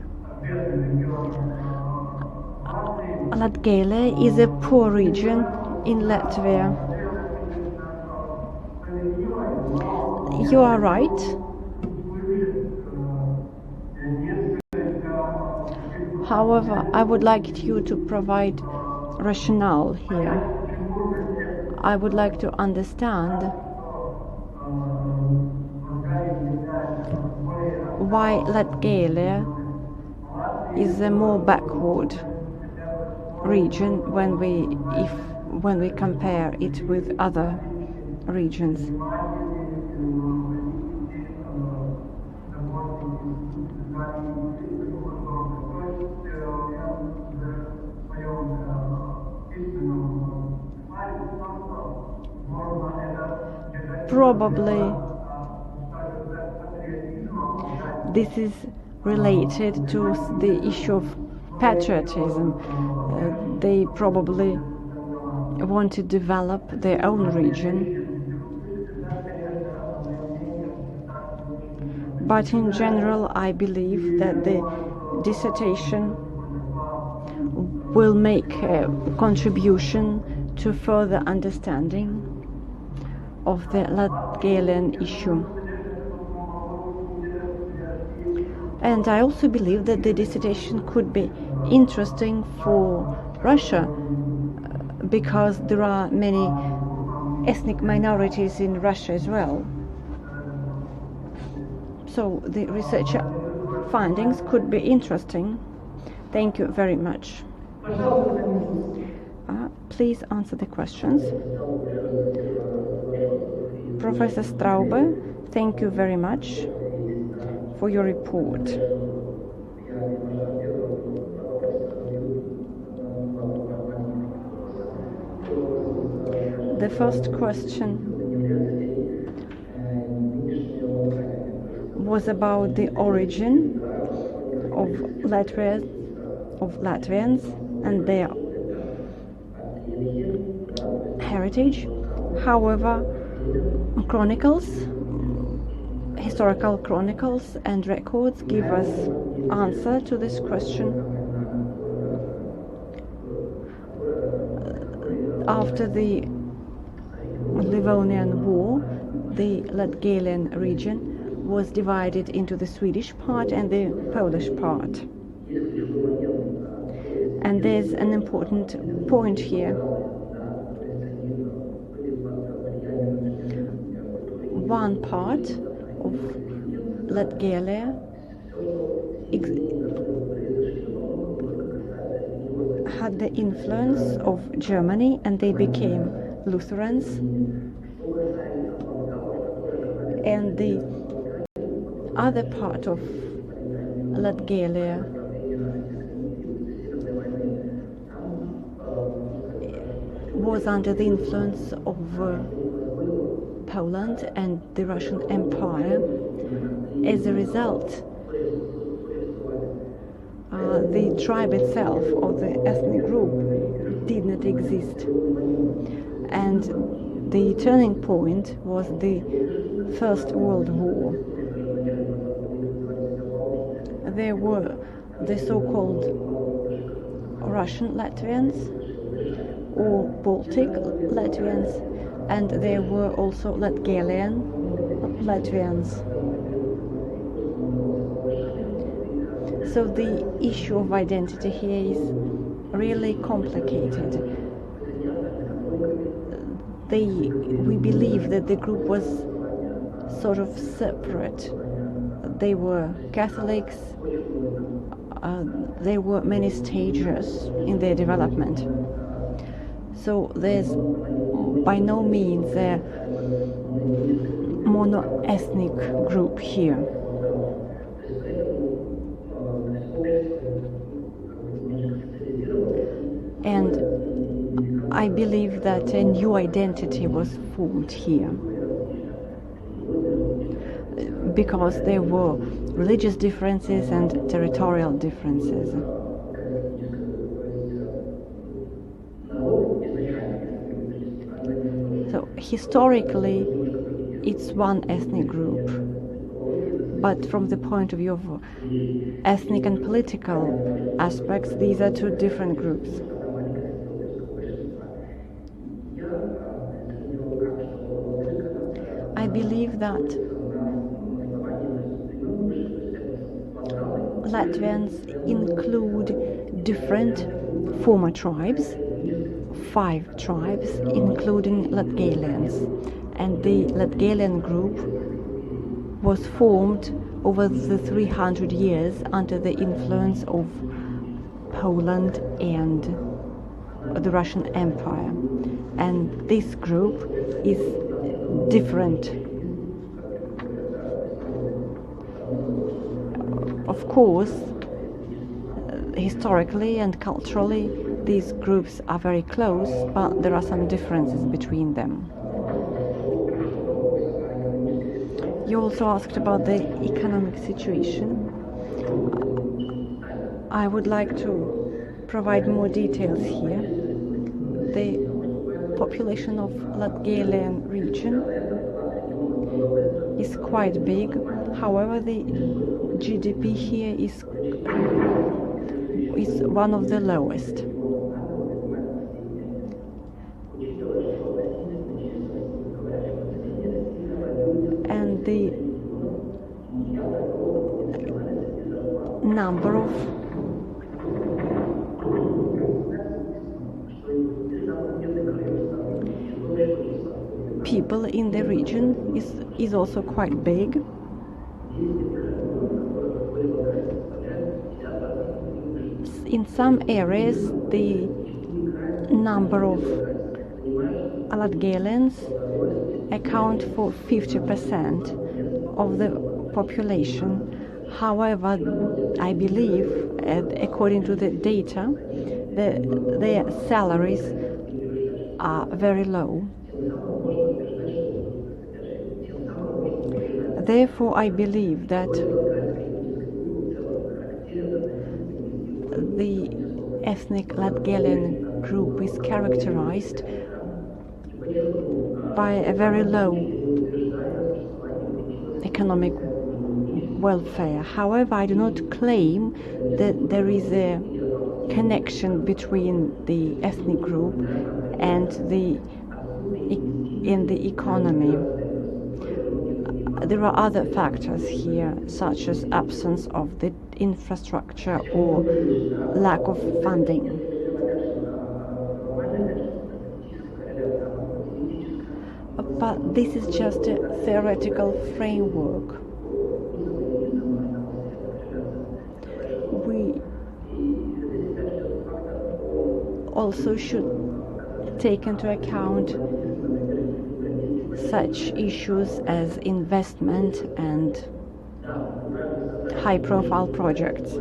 Latgale is a poor region in Latvia. You are right. However, I would like you to provide rationale here. I would like to understand why Latgale is a more backward region when we compare it with other regions. Probably this is related to the issue of patriotism. They probably want to develop their own region. But in general, I believe that the dissertation will make a contribution to further understanding of the Latgalian issue. And I also believe that the dissertation could be interesting for Russia, because there are many ethnic minorities in Russia as well. So the research findings could be interesting. Thank you very much. Please answer the questions. Professor Straube, thank you very much for your report. The first question was about the origin of Latvians and their heritage. However, historical chronicles and records give us answer to this question. After the Livonian War, the Latgalian region was divided into the Swedish part and the Polish part. And there's an important point here. One part of Latgalia had the influence of Germany, and they became Lutherans. And the other part of Latgalia was under the influence of Poland and the Russian Empire. As a result, the tribe itself, or the ethnic group, did not exist. And the turning point was the First World War. There were the so-called Russian Latvians or Baltic Latvians, and there were also Latgalian Latvians. So the issue of identity here is really complicated. We believe that the group was sort of separate. They were Catholics. There were many stages in their development. So there's by no means a mono-ethnic group here. And I believe that a new identity was formed here, because there were religious differences and territorial differences. So historically, it's one ethnic group, but from the point of view of ethnic and political aspects, these are two different groups. I believe that Latvians include different former tribes, 5 tribes, including Latgalians. And the Latgalian group was formed over the 300 years under the influence of Poland and the Russian Empire. And this group is different. Of course, historically and culturally, these groups are very close, but there are some differences between them. You also asked about the economic situation. I would like to provide more details here. The population of Latgalian region is quite big. However, the GDP here is one of the lowest. And the number of people in the region is also quite big. In some areas, the number of Latgalians account for 50% of the population. However, I believe, according to the data, their salaries are very low. Therefore, I believe that the ethnic Latgalian group is characterized by a very low economic welfare. However, I do not claim that there is a connection between the ethnic group and the economy. There are other factors here, such as absence of the infrastructure or lack of funding. But this is just a theoretical framework. We also should take into account such issues as investment and high-profile projects.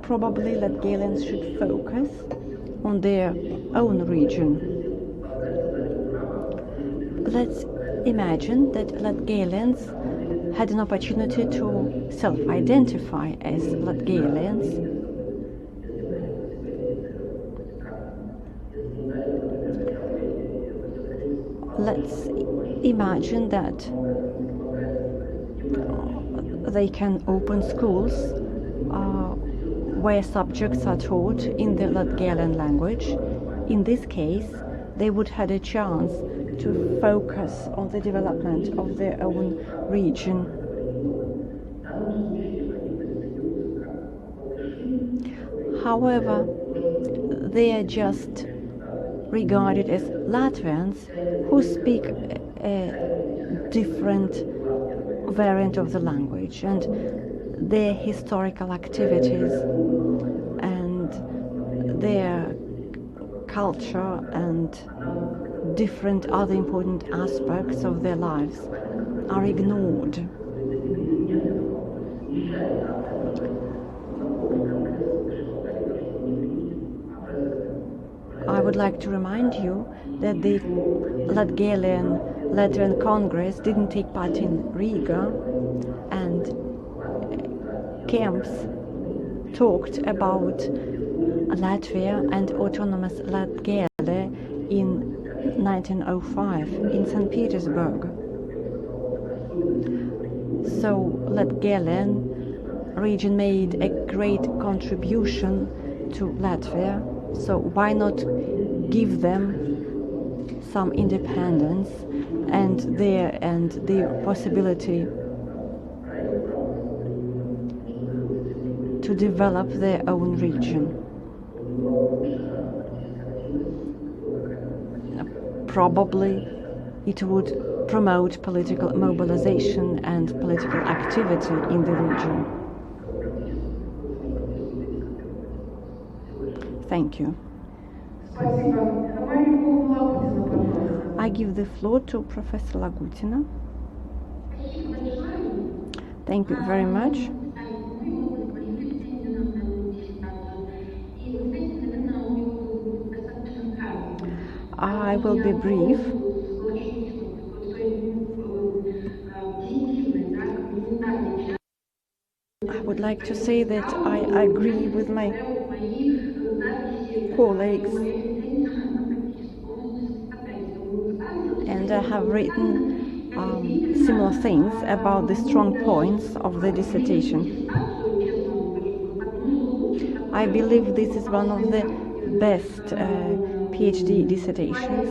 Probably Latgalians should focus on their own region. Let's imagine that Latgalians had an opportunity to self-identify as Latgalians. Let's imagine that they can open schools where subjects are taught in the Latgalian language. In this case, they would have a chance to focus on the development of their own region. However, they are just regarded as Latvians who speak a different variant of the language, and their historical activities and their culture and different other important aspects of their lives are ignored. I would like to remind you that the Latvian Congress didn't take part in Riga, and camps talked about Latvia and autonomous Latgalia in 1905 in St. Petersburg. So Latgalian region made a great contribution to Latvia, so why not give them some independence and the possibility to develop their own region. Probably it would promote political mobilization and political activity in the region. Thank you. I give the floor to Professor Lagutina. Thank you very much. I will be brief. I would like to say that I agree with my colleagues, and I have written similar things about the strong points of the dissertation. I believe this is one of the best PhD dissertations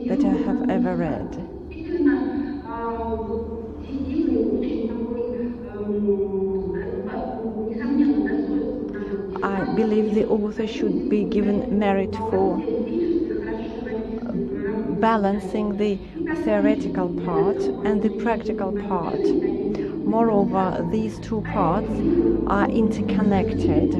that I have ever read. I believe the author should be given merit for balancing the theoretical part and the practical part. Moreover, these two parts are interconnected.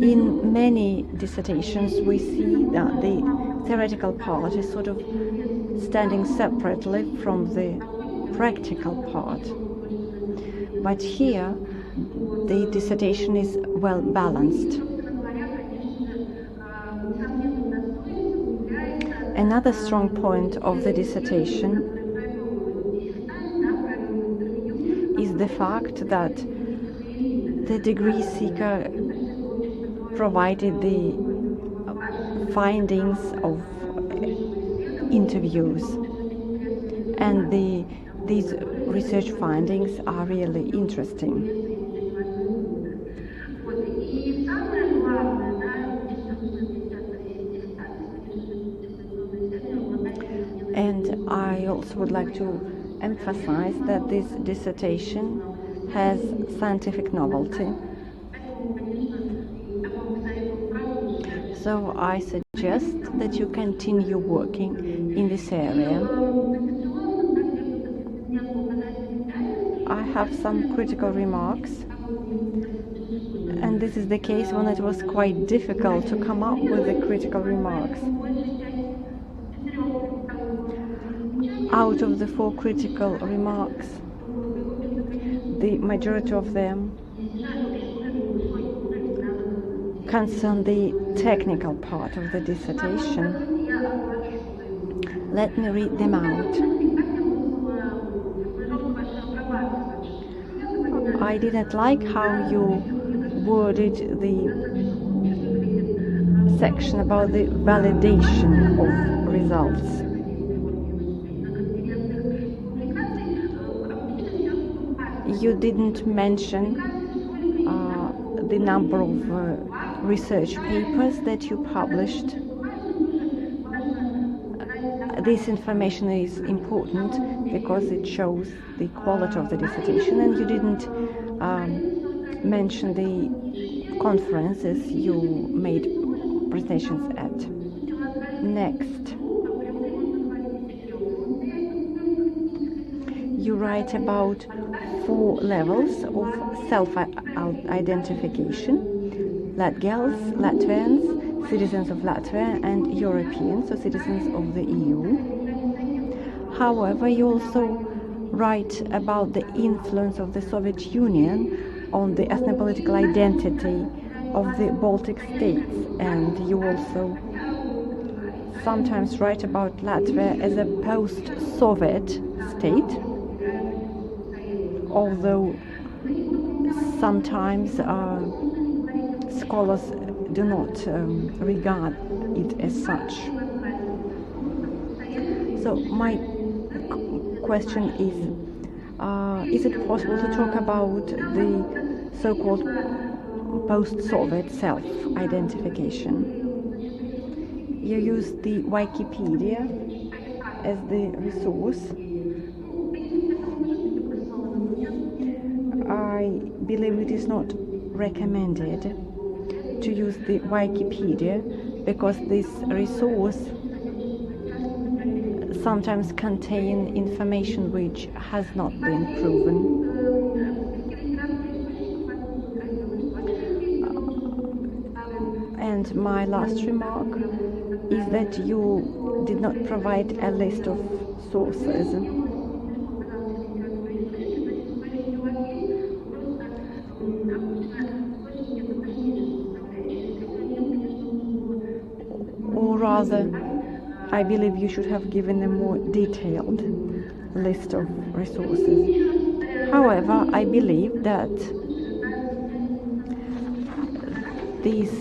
In many dissertations, we see that the theoretical part is sort of standing separately from the practical part. But here, the dissertation is well balanced. Another strong point of the dissertation is the fact that the degree seeker provided the findings of interviews, and these research findings are really interesting. And I also would like to emphasize that this dissertation has scientific novelty. So I suggest that you continue working in this area. I have some critical remarks, and this is the case when it was quite difficult to come up with the critical remarks. Out of the 4 critical remarks, the majority of them concern the technical part of the dissertation. Let me read them out. I didn't like how you worded the section about the validation of results. You didn't mention the number of research papers that you published. This information is important because it shows the quality of the dissertation, and you didn't mention the conferences you made presentations at. Next, you write about 4 levels of self-identification: Latgals, Latvians, citizens of Latvia, and Europeans, so citizens of the EU. However, you also write about the influence of the Soviet Union on the ethnopolitical identity of the Baltic states, and you also sometimes write about Latvia as a post-Soviet state, although sometimes scholars do not regard it as such. So my question is it possible to talk about the so-called post-Soviet self-identification? You use the Wikipedia as the resource. I believe it is not recommended to use the Wikipedia because this resource sometimes contains information which has not been proven. And my last remark is that you did not provide a list of sources. Or rather, I believe you should have given a more detailed list of resources. However, I believe that these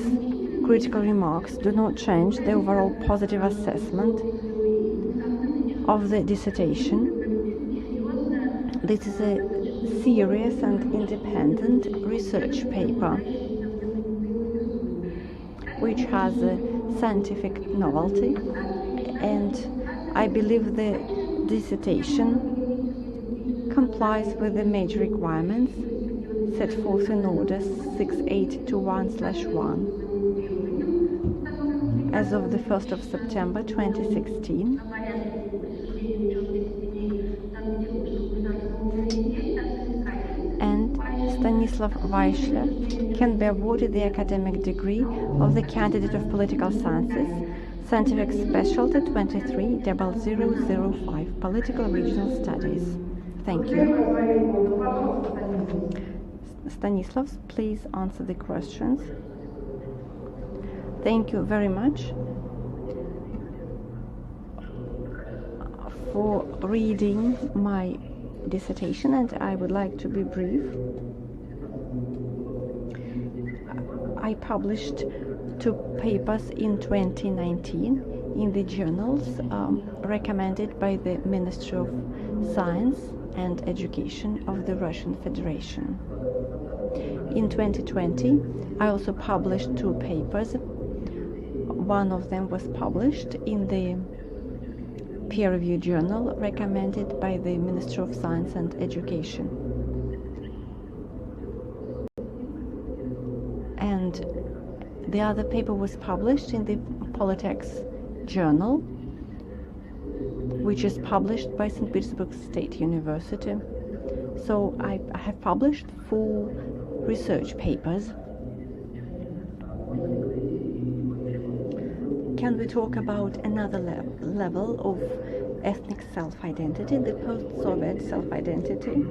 critical remarks do not change the overall positive assessment of the dissertation. This is a serious and independent research paper which has a scientific novelty, and I believe the dissertation complies with the major requirements set forth in Order 6821/1 as of the 1st of September 2016. And Stanislav Vaishlya can be awarded the academic degree of the candidate of political sciences, scientific specialty 230005, political regional studies. Thank you. Stanislav, please answer the questions. Thank you very much for reading my dissertation, and I would like to be brief. I published 2 papers in 2019 in the journals recommended by the Ministry of Science and Education of the Russian Federation. In 2020, I also published 2 papers. One of them was published in the peer-reviewed journal recommended by the Ministry of Science and Education. And the other paper was published in the Politics journal, which is published by St. Petersburg State University. So I have published 4 research papers. Can we talk about another level of ethnic self-identity, the post-Soviet self-identity.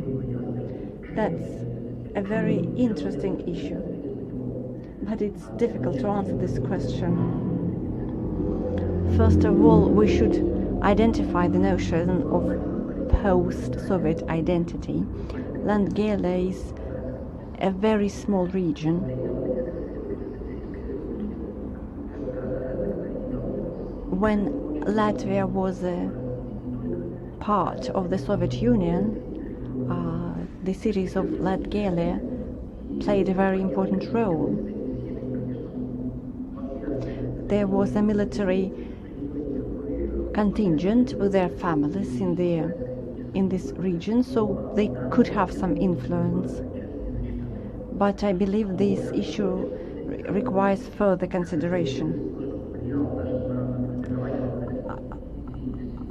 That's a very interesting issue, but it's difficult to answer this question. First of all, we should identify the notion of post-Soviet identity. Latgalia is a very small region. When Latvia was a part of the Soviet Union, the cities of Latgalia played a very important role. There was a military contingent with their families in this region, so they could have some influence. But I believe this issue requires further consideration.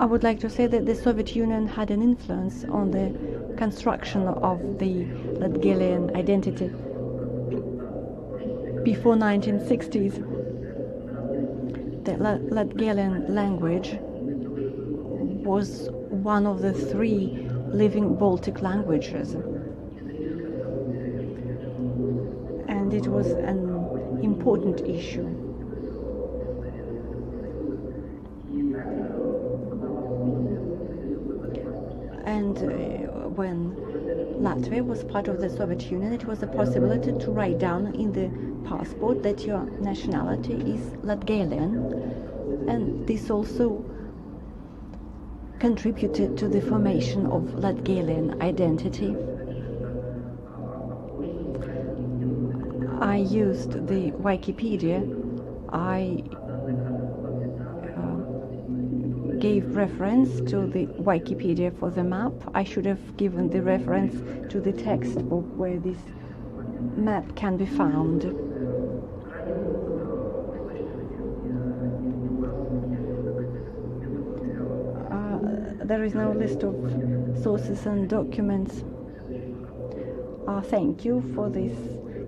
I would like to say that the Soviet Union had an influence on the construction of the Latgalian identity. Before 1960s, the Latgalian language was one of the 3 living Baltic languages, and it was an important issue. And when Latvia was part of the Soviet Union, it was a possibility to write down in the passport that your nationality is Latgalian, and this also contributed to the formation of Latgalian identity. I used the Wikipedia. I gave reference to the Wikipedia for the map. I should have given the reference to the textbook where this map can be found. There is no list of sources and documents. Thank you for this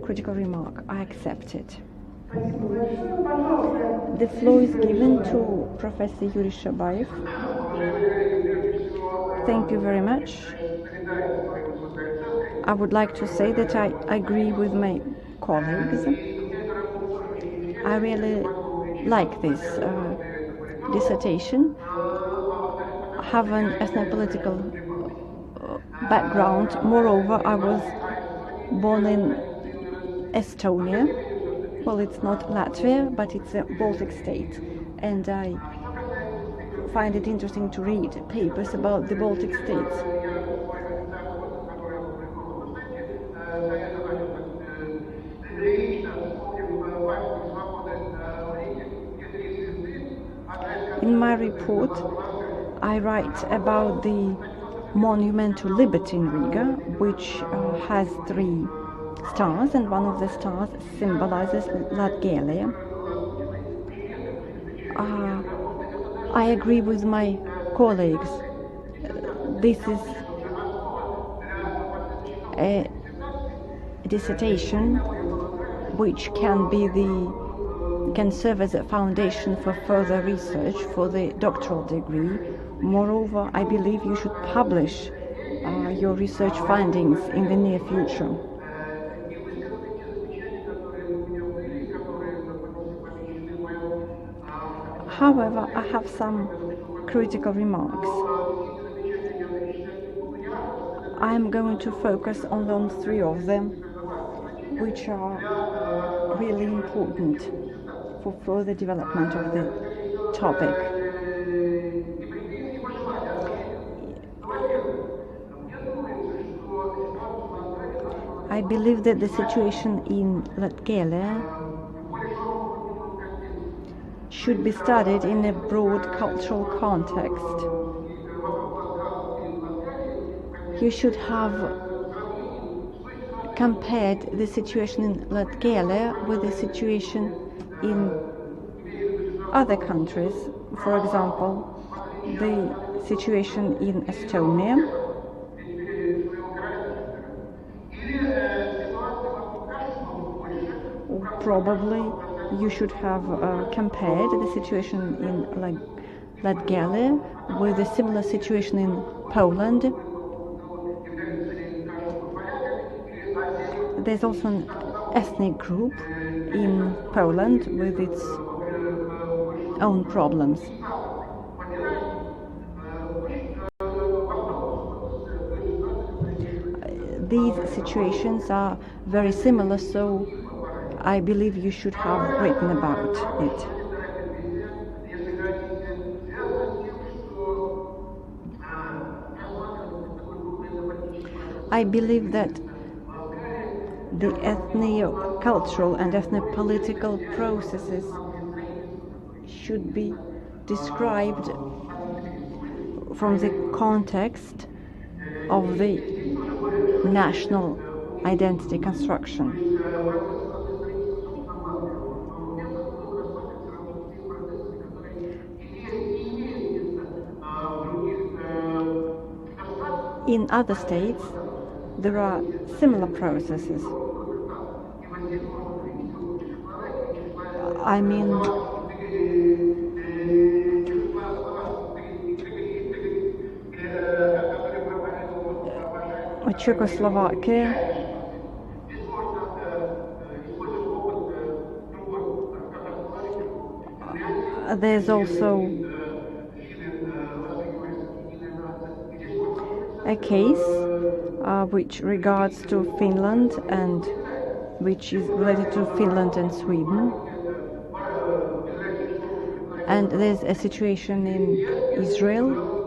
critical remark. I accept it. The floor is given to Professor Yuri Shabayev. Thank you very much. I would like to say that I agree with my colleagues. I really like this dissertation. I have an ethnopolitical background. Moreover, I was born in Estonia. Well, it's not Latvia, but it's a Baltic state, and I find it interesting to read papers about the Baltic states. In my report, I write about the monument to liberty in Riga, which has 3 stars, and one of the stars symbolizes Latgalia. I agree with my colleagues. This is a dissertation which can serve as a foundation for further research for the doctoral degree. Moreover, I believe you should publish your research findings in the near future. However, I have some critical remarks. I am going to focus only on 3 of them, which are really important for further development of the topic. I believe that the situation in Latgalia should be studied in a broad cultural context. You should have compared the situation in Latgalia with the situation in other countries. For example, the situation in Estonia, probably you should have compared the situation in Latgalia, with a similar situation in Poland. There's also an ethnic group in Poland with its own problems. These situations are very similar, so I believe you should have written about it. I believe that the ethno-cultural and ethnopolitical processes should be described from the context of the national identity construction. In other states, there are similar processes. I mean, Czechoslovakia, there's also a case which regards to Finland and which is related to Finland and Sweden. And there's a situation in Israel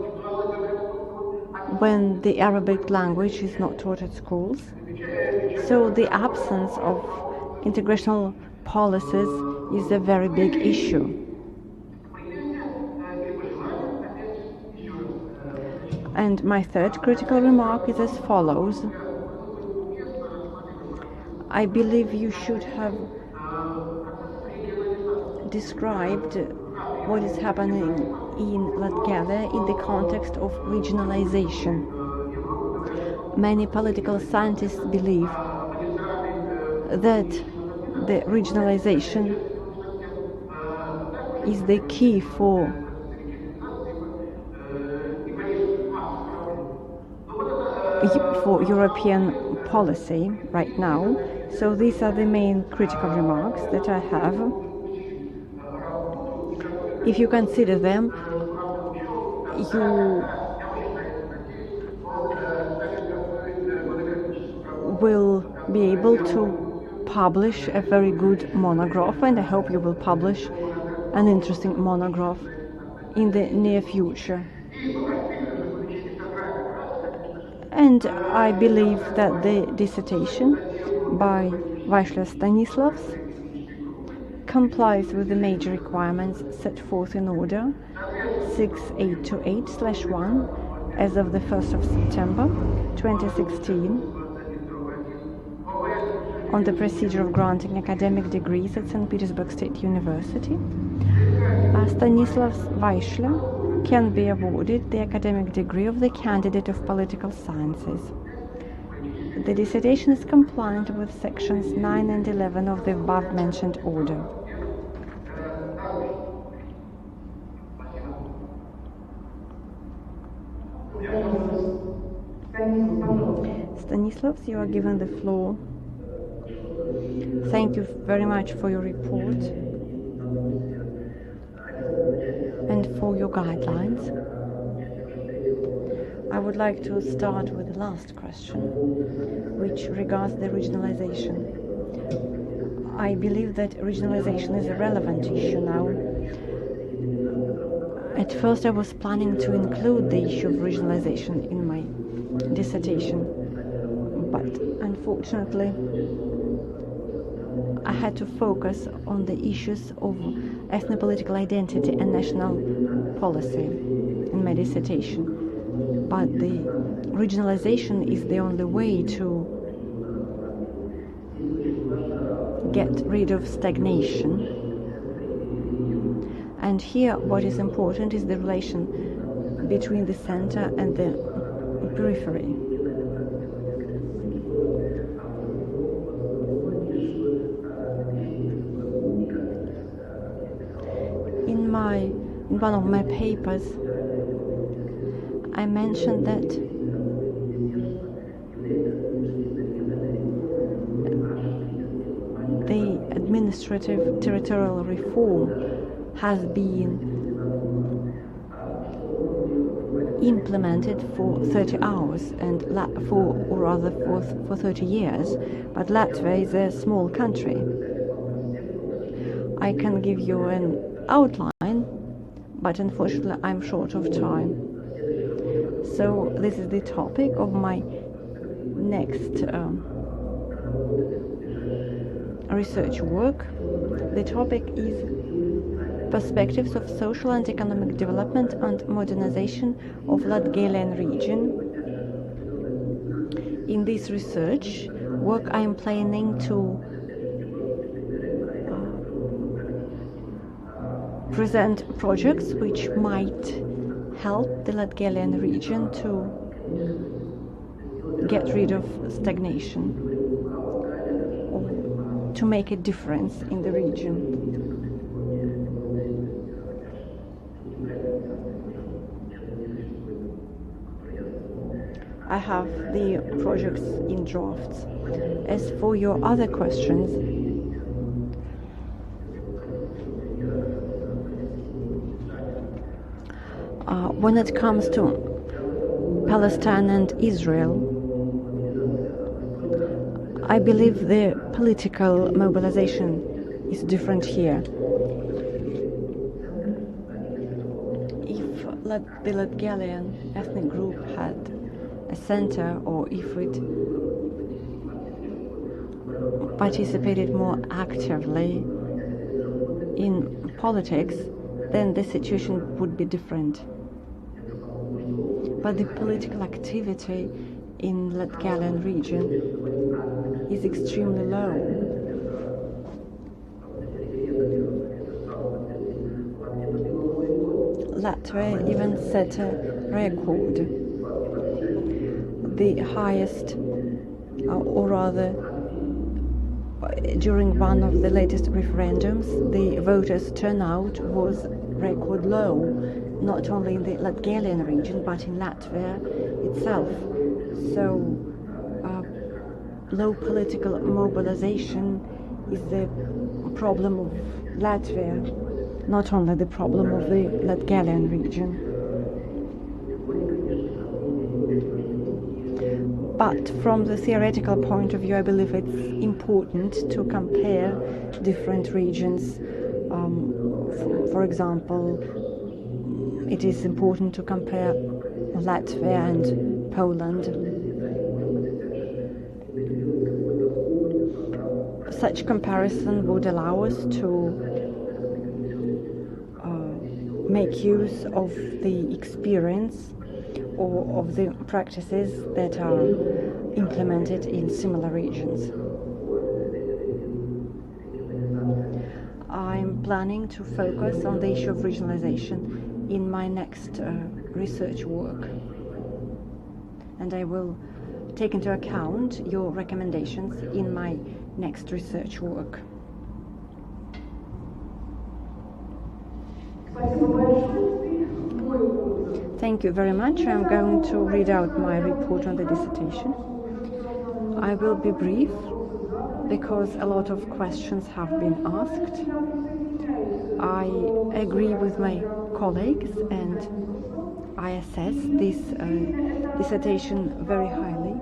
when the Arabic language is not taught at schools. So the absence of integrational policies is a very big issue. And my third critical remark is as follows. I believe you should have described what is happening in Latgalia in the context of regionalization. Many political scientists believe that the regionalization is the key for European policy right now. So these are the main critical remarks that I have. If you consider them, you will be able to publish a very good monograph, and I hope you will publish an interesting monograph in the near future. And I believe that the dissertation by Vaishlya Stanislav complies with the major requirements set forth in Order 6828/1 as of the 1st of September 2016 on the procedure of granting academic degrees at St. Petersburg State University. Stanislav Vaishlya can be awarded the academic degree of the candidate of political sciences. The dissertation is compliant with sections 9 and 11 of the above-mentioned order. Stanislav, you are given the floor. Thank you very much for your report and for your guidelines. I would like to start with the last question, which regards the regionalization. I believe that regionalization is a relevant issue now. At first I was planning to include the issue of regionalization in my dissertation, but unfortunately I had to focus on the issues of ethnopolitical identity and national policy in my dissertation. But the regionalization is the only way to get rid of stagnation. And here what is important is the relation between the center and the periphery. In my in one of my papers, I mentioned that the administrative territorial reform has been implemented for 30 hours and for 30 years, but Latvia is a small country. I can give you an outline, but unfortunately I'm short of time. So this is the topic of my next research work. The topic is Perspectives of Social and Economic Development and Modernization of Latgalian region. In this research work I am planning to present projects which might help the Latgalian region to get rid of stagnation or to make a difference in the region. I have the projects in drafts. As for your other questions, when it comes to Palestine and Israel, I believe the political mobilization is different here. If the Latgalian ethnic group had a center, or if it participated more actively in politics, then the situation would be different. But the political activity in Latgalian region is extremely low. Latvia even set a record. The highest, or rather, during one of the latest referendums, the voters' turnout was record low, not only in the Latgalian region, but in Latvia itself. So, low political mobilization is the problem of Latvia, not only the problem of the Latgalian region. But from the theoretical point of view, I believe it's important to compare different regions. For example, it is important to compare Latvia and Poland. Such comparison would allow us to make use of the experience or of the practices that are implemented in similar regions. I'm planning to focus on the issue of regionalization in my next research work, and I will take into account your recommendations in my next research work. Thank you very much. I'm going to read out my report on the dissertation. I will be brief because a lot of questions have been asked. I agree with my colleagues and I assess this dissertation very highly.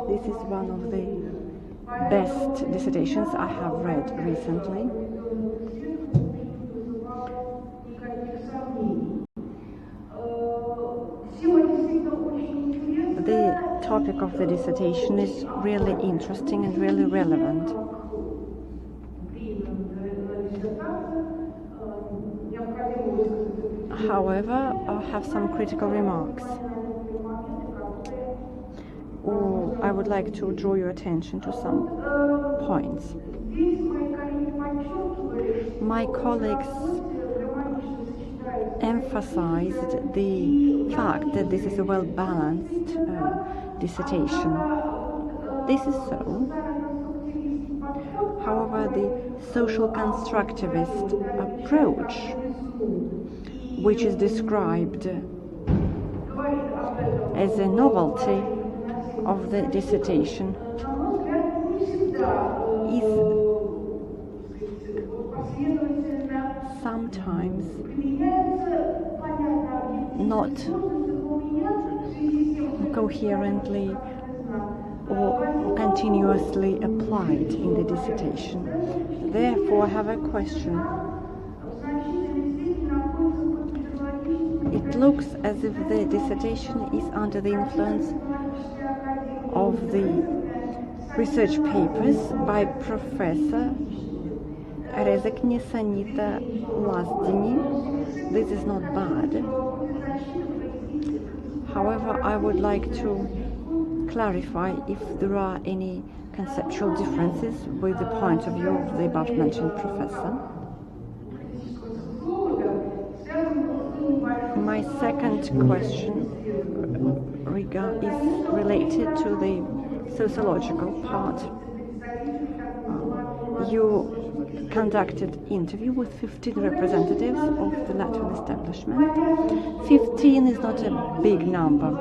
This is one of the best dissertations I have read recently. The topic of the dissertation is really interesting and really relevant. However, I have some critical remarks, or I would like to draw your attention to some points. My colleagues emphasized the fact that this is a well-balanced dissertation. This is so. However, the social constructivist approach which is described as a novelty of the dissertation, is sometimes not coherently or continuously applied in the dissertation. Therefore, I have a question. It looks as if the dissertation is under the influence of the research papers by Professor Rezekne Sanita Lazdini. This is not bad. However, I would like to clarify if there are any conceptual differences with the point of view of the above-mentioned professor. My second question is related to the sociological part. You conducted interview with 15 representatives of the Latvian establishment. 15 is not a big number.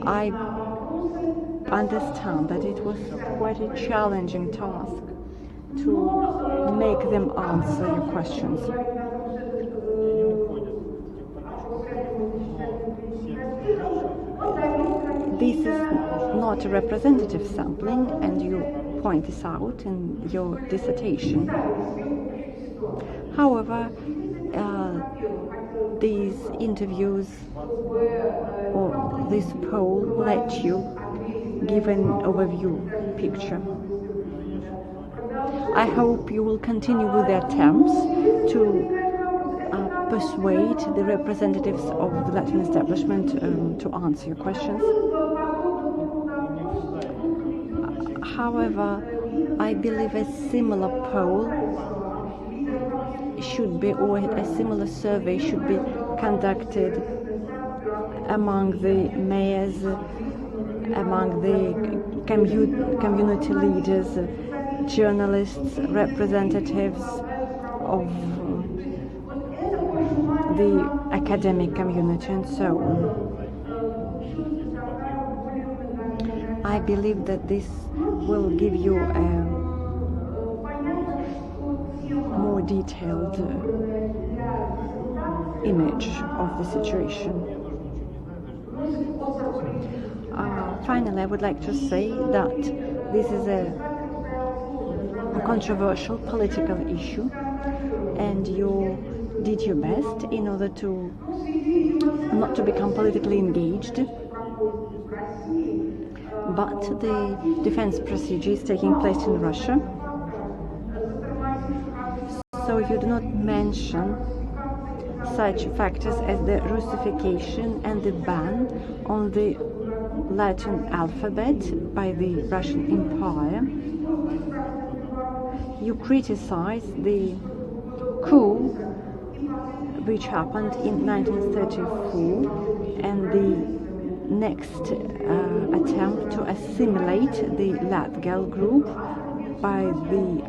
I understand that it was quite a challenging task to make them answer your questions. This is not a representative sampling, and you point this out in your dissertation. However, these interviews or this poll let you give an overview picture. I hope you will continue with the attempts to persuade the representatives of the Latvian establishment to answer your questions. However, I believe a similar poll should be, or a similar survey should be conducted among the mayors, among the community leaders, journalists, representatives of the academic community, and so on. I believe that this will give you a more detailed image of the situation. Finally, I would like to say that this is a controversial political issue, and you did your best in order to not to become politically engaged. But the defense procedure is taking place in Russia, so you do not mention such factors as the Russification and the ban on the Latin alphabet by the Russian Empire. You criticize the coup which happened in 1934 and the next attempt to assimilate the Latgal group by the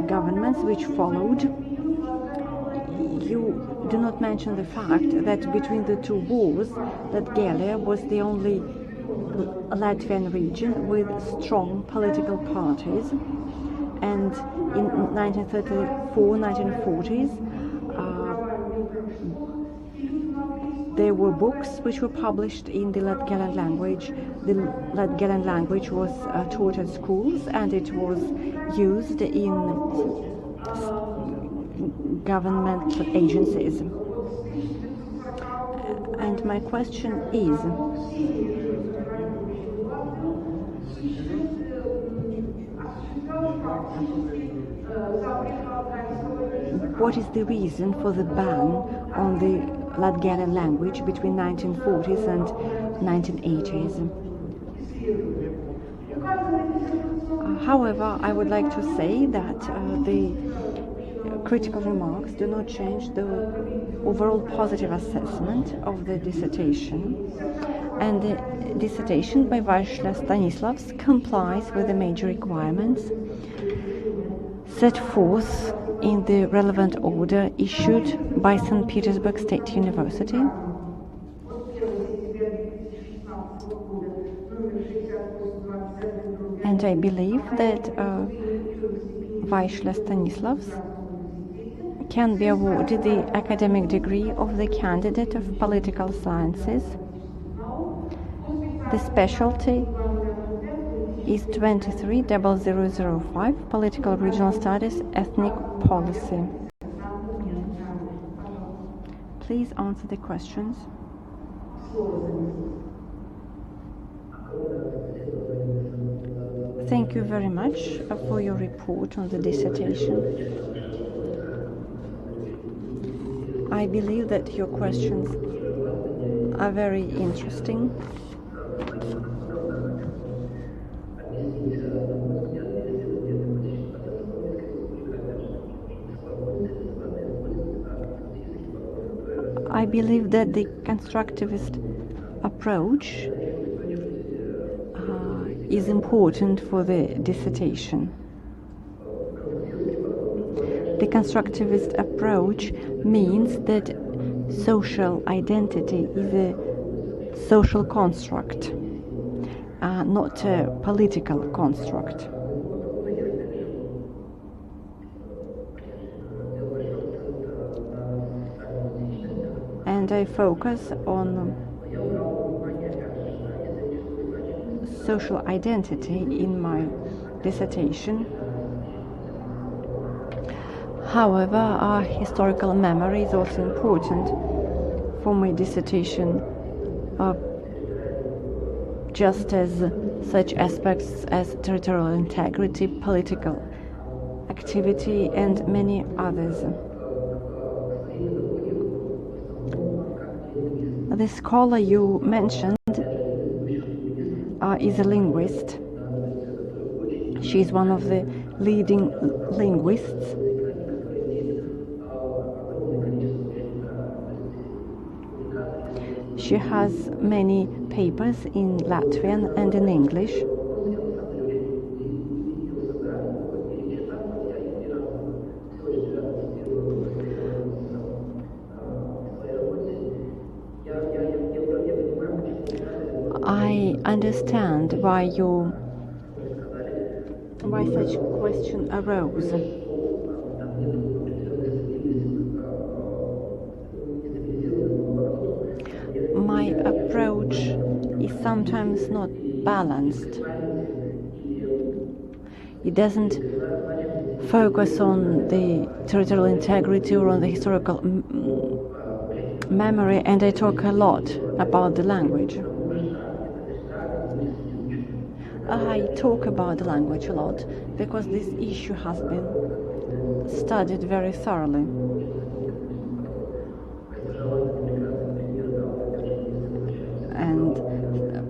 governments which followed. You do not mention the fact that between the two wars, Latgalia was the only Latvian region with strong political parties, and in 1934-1940s there were books which were published in the Latgalian language. The Latgalian language was taught at schools, and it was used in government agencies. And my question is, what is the reason for the ban on the Latgalian language between 1940s and 1980s? However, I would like to say that the critical remarks do not change the overall positive assessment of the dissertation, and the dissertation by Vaishlya Stanislav complies with the major requirements set forth in the relevant order issued by St. Petersburg State University. And I believe that Vaishlya Stanislav can be awarded the academic degree of the candidate of political sciences. The specialty is 230005, Political Regional Studies, Ethnic Policy. Please answer the questions. Thank you very much for your report on the dissertation. I believe that your questions are very interesting. I believe that the constructivist approach is important for the dissertation. The constructivist approach means that social identity is a social construct, not a political construct. And I focus on social identity in my dissertation. However, our historical memory is also important for my dissertation, just as such aspects as territorial integrity, political activity, and many others. The scholar you mentioned is a linguist. She is one of the leading linguists. She has many papers in Latvian and in English. I understand why such question arose. My approach is sometimes not balanced. It doesn't focus on the territorial integrity or on the historical memory, and I talk a lot about the language. I talk about the language a lot because this issue has been studied very thoroughly. And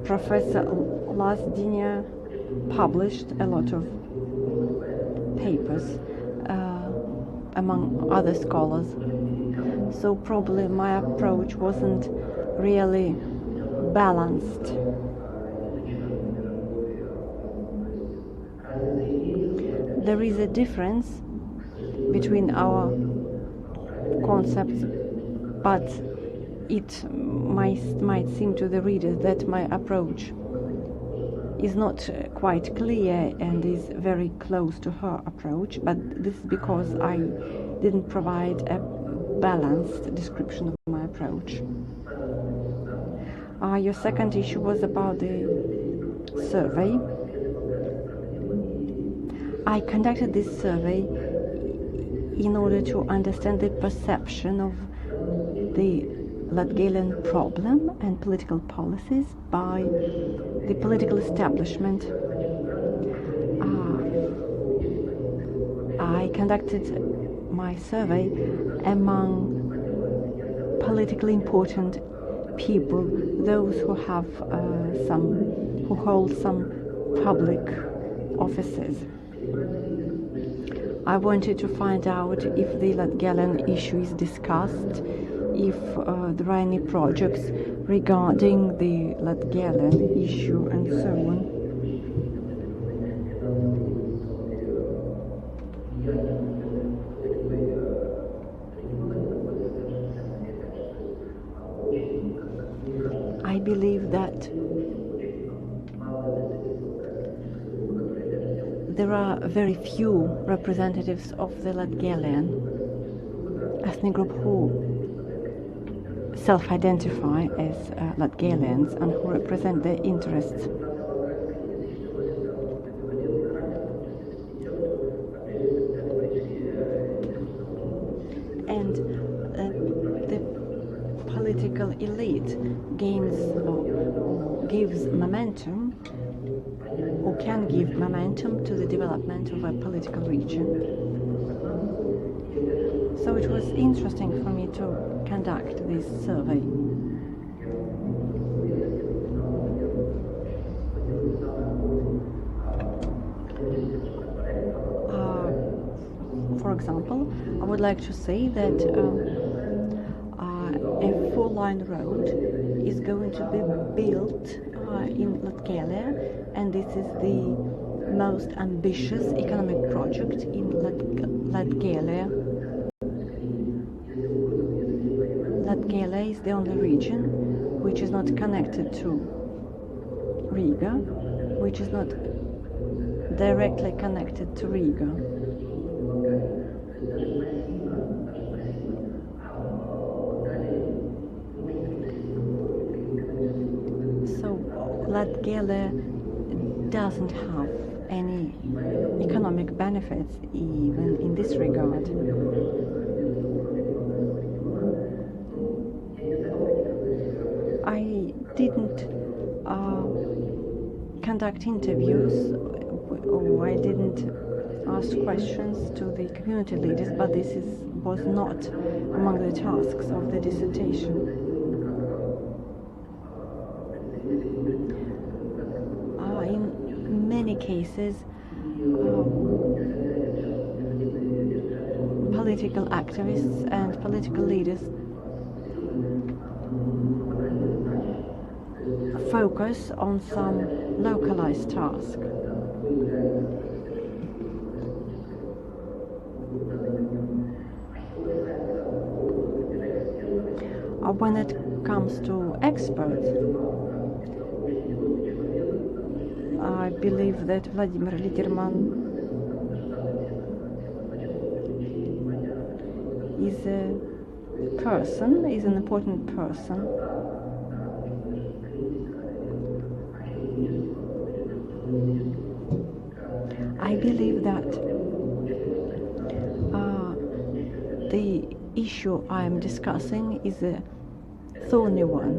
Professor Latgalian published a lot of papers among other scholars. So probably my approach wasn't really balanced. There is a difference between our concepts, but it might seem to the reader that my approach is not quite clear and is very close to her approach, but this is because I didn't provide a balanced description of my approach. Your second issue was about the survey. I conducted this survey in order to understand the perception of the Latgalian problem and political policies by the political establishment. I conducted my survey among politically important people, those who have who hold some public offices. I wanted to find out if the Latgalian issue is discussed, if there are any projects regarding the Latgalian issue, and so on. believe that there are very few representatives of the Latgalian ethnic group who self-identify as Latgalians and who represent their interests. And the political elite gives momentum, or can give momentum, to the development of a political region. So it was interesting for me to conduct this survey. For example, I would like to say that a four-line road is going to be built in Latgalia, and this is the most ambitious economic project in Latgalia. Latgalia is the only region which is not connected to Riga, which is not directly connected to Riga. So Latgalia doesn't have any economic benefits even in this regard. I didn't conduct interviews, or I didn't ask questions to the community leaders, but this was not among the tasks of the dissertation. In many cases, political activists and political leaders focus on some localized task. When it comes to experts, I believe that Vladimir Liderman is an important person. I believe that the issue I am discussing is a thorny one.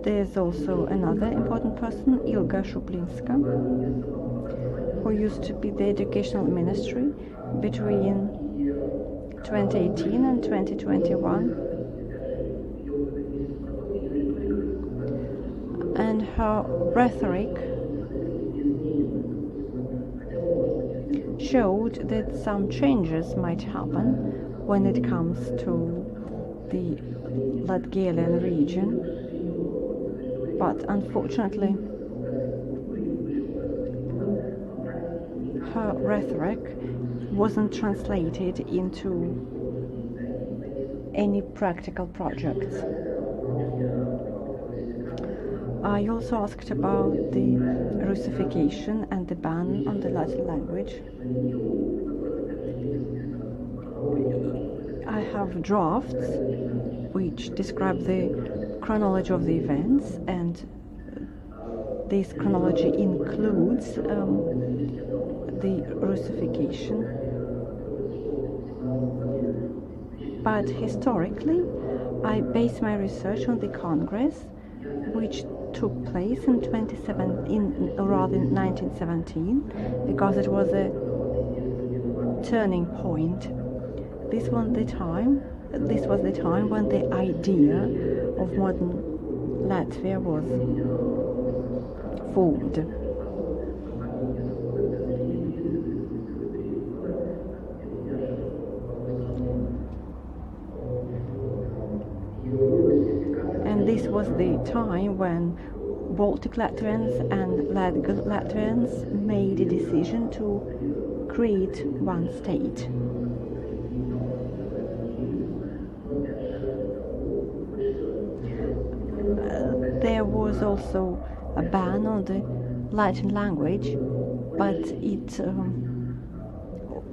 There's also another important person, Ilga Shuplinska, who used to be the educational ministry between 2018 and 2021. And her rhetoric showed that some changes might happen when it comes to the Latgalian region, but unfortunately her rhetoric wasn't translated into any practical projects. I also asked about the Russification and the ban on the Latin language. I have drafts which describe the chronology of the events, and this chronology includes the Russification. But historically, I base my research on the Congress, which took place in 1917, because it was a turning point. This was the time when the idea of modern Latvia was formed. And this was the time when Baltic Latvians and Latgalians made a decision to create one state. There was also a ban on the Latin language, but it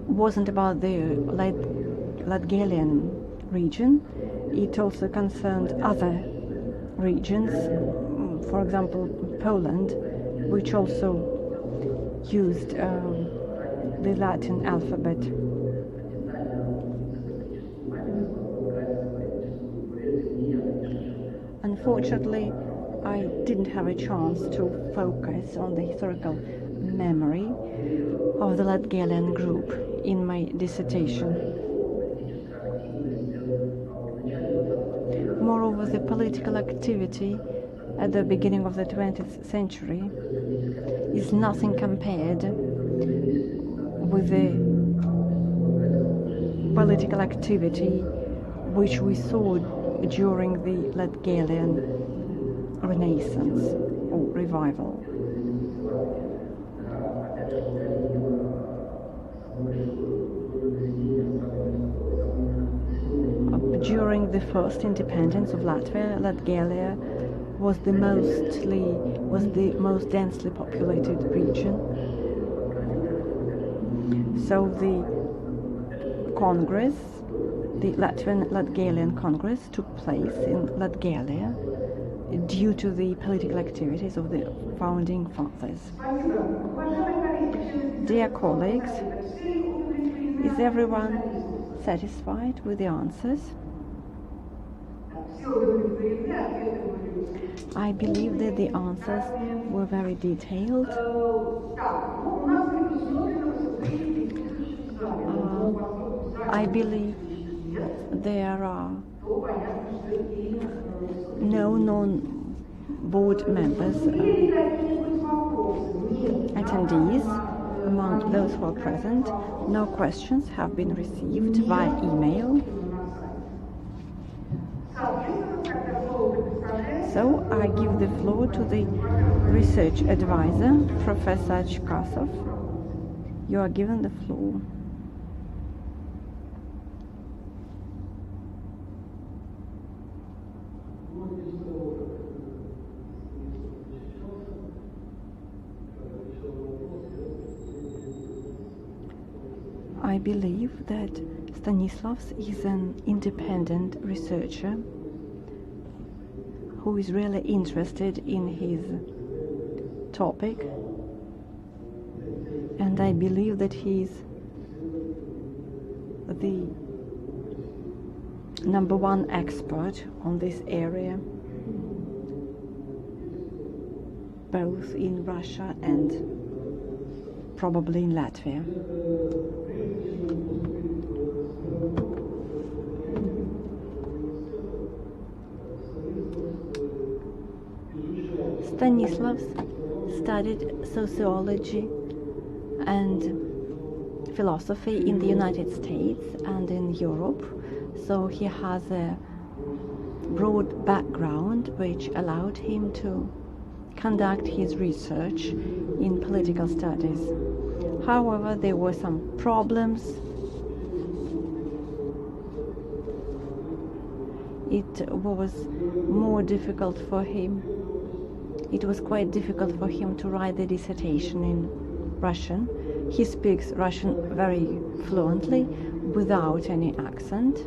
wasn't about the Latgalian region. It also concerned other regions, for example, Poland, which also used the Latin alphabet. Unfortunately, I didn't have a chance to focus on the historical memory of the Latgalian group in my dissertation. Moreover, the political activity at the beginning of the 20th century is nothing compared with the political activity which we saw during the Latgalian Renaissance or revival. During the first independence of Latvia, Latgalia was the most densely populated region. So the Congress, the Latgalian Congress, took place in Latgalia due to the political activities of the founding fathers. Dear colleagues, is everyone satisfied with the answers? I believe that the answers were very detailed. I believe there are no non-board members, attendees among those who are present. No questions have been received via email. So I give the floor to the research advisor, Professor Chkasov. You are given the floor. I believe that Stanislav is an independent researcher who is really interested in his topic, and I believe that he is the #1 expert on this area, both in Russia and probably in Latvia. Stanislav studied sociology and philosophy in the United States and in Europe, so he has a broad background which allowed him to conduct his research in political studies. However, there were some problems. It was more difficult for him. It was quite difficult for him to write the dissertation in Russian. He speaks Russian very fluently, without any accent.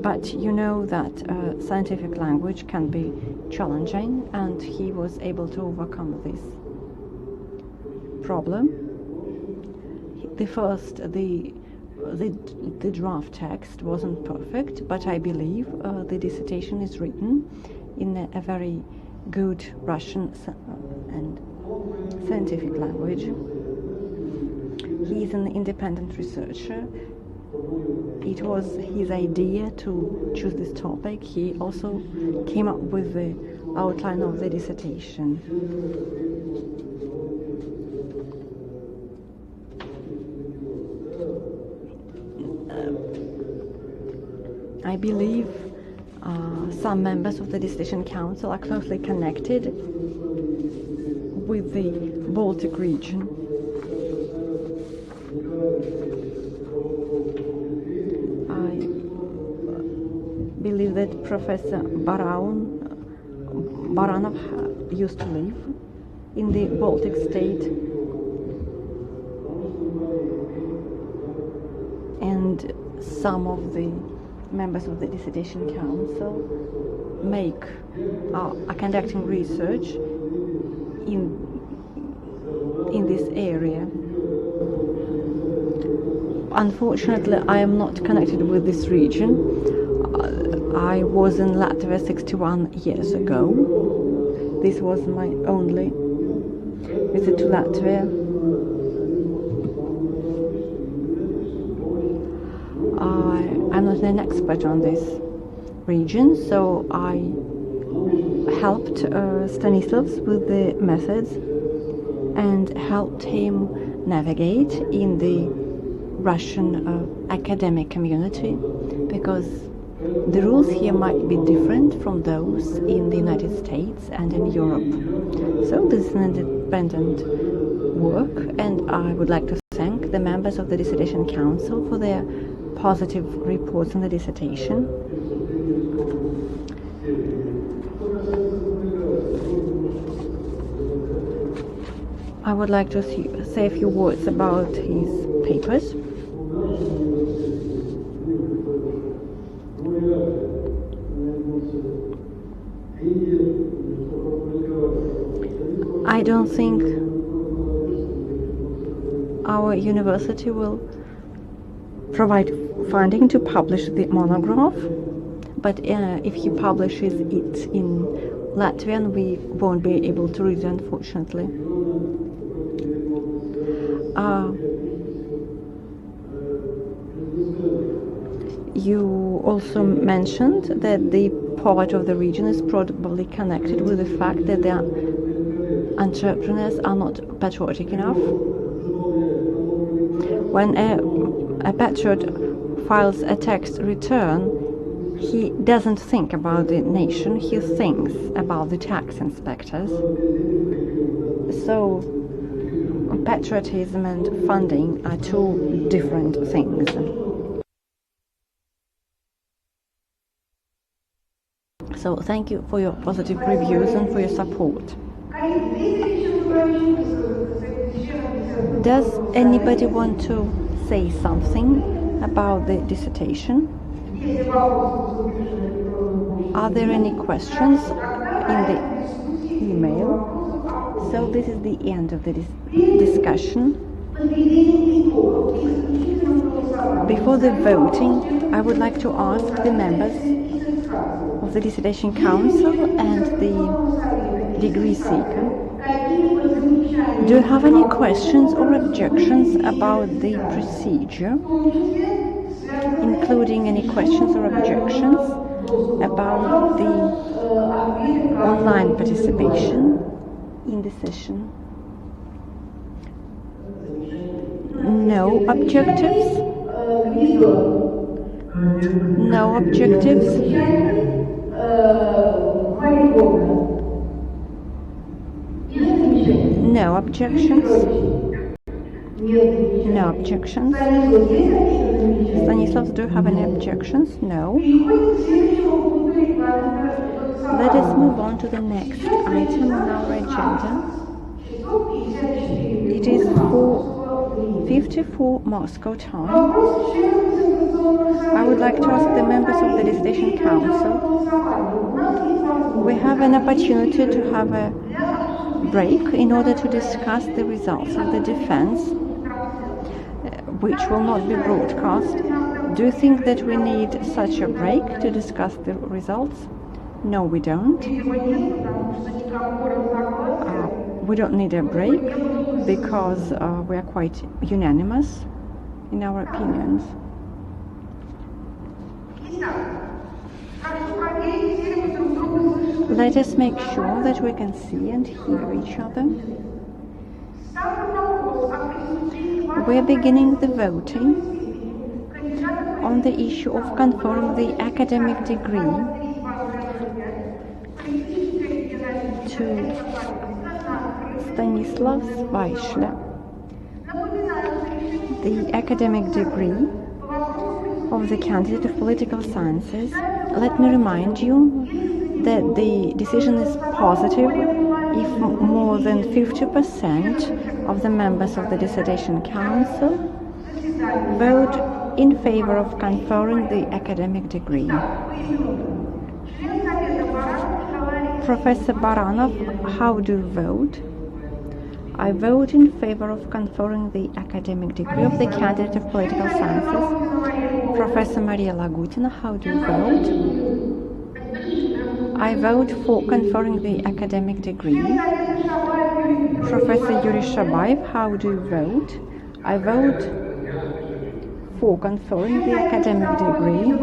But you know that scientific language can be challenging, and he was able to overcome this problem. The draft text wasn't perfect, but I believe the dissertation is written in a very good Russian and scientific language. He is an independent researcher. It was his idea to choose this topic. He also came up with the outline of the dissertation. I believe some members of the Dissertation Council are closely connected with the Baltic region. I believe that Professor Baranov used to live in the Baltic state, and some of the members of the Dissertation Council are conducting research in this area. Unfortunately, I am not connected with this region. I was in Latvia 61 years ago. This was my only visit to Latvia. I'm not an expert on this region, so I helped Stanislav with the methods and helped him navigate in the Russian academic community, because the rules here might be different from those in the United States and in Europe. So this is an independent work, and I would like to thank the members of the Dissertation Council for their positive reports on the dissertation. I would like to say a few words about his papers. I don't think our university will provide funding to publish the monograph, but if he publishes it in Latvian, we won't be able to read it, unfortunately. You also mentioned that the poverty of the region is probably connected with the fact that the entrepreneurs are not patriotic enough. When a patriot files a tax return, he doesn't think about the nation, he thinks about the tax inspectors. So patriotism and funding are two different things. So thank you for your positive reviews and for your support. Does anybody want to say something about the dissertation? Are there any questions in the email? So this is the end of the discussion. Before the voting, I would like to ask the members of the Dissertation Council and the degree seeker, do you have any questions or objections about the procedure, including any questions or objections about the online participation in the session? No objectives? No objectives? No objections? No objections? Stanislav, do you have any objections? No. Let us move on to the next item on our agenda. It is 4:54 Moscow time. I would like to ask the members of the Dissertation Council. We have an opportunity to have a break in order to discuss the results of the defense, which will not be broadcast. Do you think that we need such a break to discuss the results? No, we don't. We don't need a break because we are quite unanimous in our opinions. Let us make sure that we can see and hear each other. We are beginning the voting on the issue of conferring the academic degree to Stanislav Vaishlya. The academic degree of the candidate of political sciences. Let me remind you that the decision is positive if more than 50% of the members of the Dissertation Council vote in favor of conferring the academic degree. Professor Baranov, how do you vote? I vote in favor of conferring the academic degree of the candidate of political sciences. Professor Maria Lagutina, how do you vote? I vote for conferring the academic degree. Professor Yuri Shabayev, how do you vote? I vote for conferring the academic degree.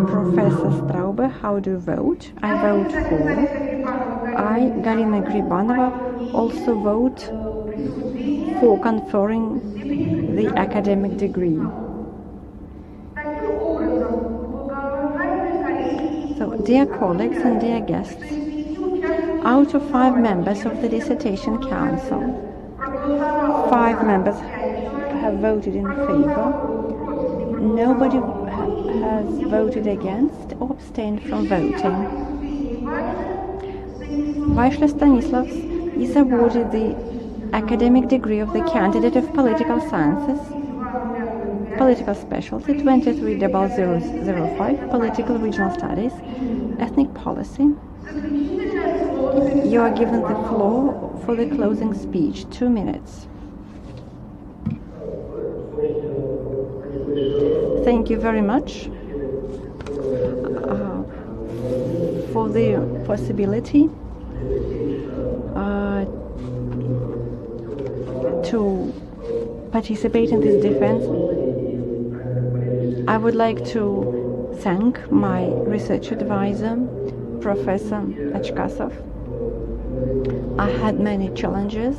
Professor Straube, how do you vote? I vote for. I, Galina Gribanova, also vote for conferring the academic degree. So, dear colleagues and dear guests, out of 5 members of the Dissertation Council, 5 members have voted in favor. Nobody has voted against or abstained from voting. Vaishlya Stanislav is awarded the academic degree of the candidate of political sciences, political specialty 23005, political regional studies, ethnic policy. You are given the floor for the closing speech, 2 minutes. Thank you very much for the possibility to participate in this defense. I would like to thank my research advisor, Professor Achkasov. I had many challenges.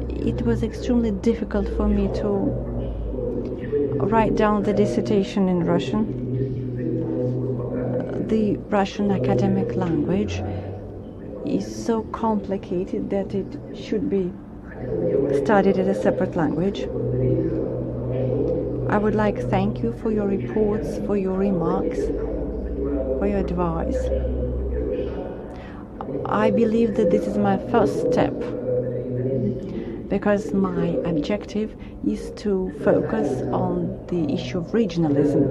It was extremely difficult for me to write down the dissertation in Russian. The Russian academic language is so complicated that it should be studied as a separate language. I would like to thank you for your reports, for your remarks, for your advice. I believe that this is my first step, because my objective is to focus on the issue of regionalism.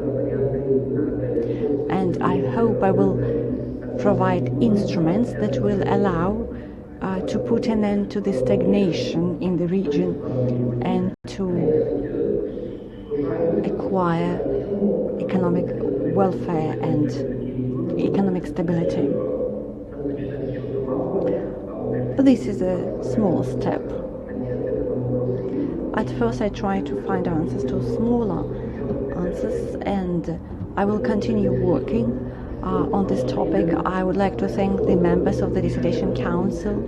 And I hope I will provide instruments that will allow to put an end to the stagnation in the region and to acquire economic welfare and economic stability. This is a small step. At first I tried to find answers to smaller answers, and I will continue working on this topic. I would like to thank the members of the Dissertation Council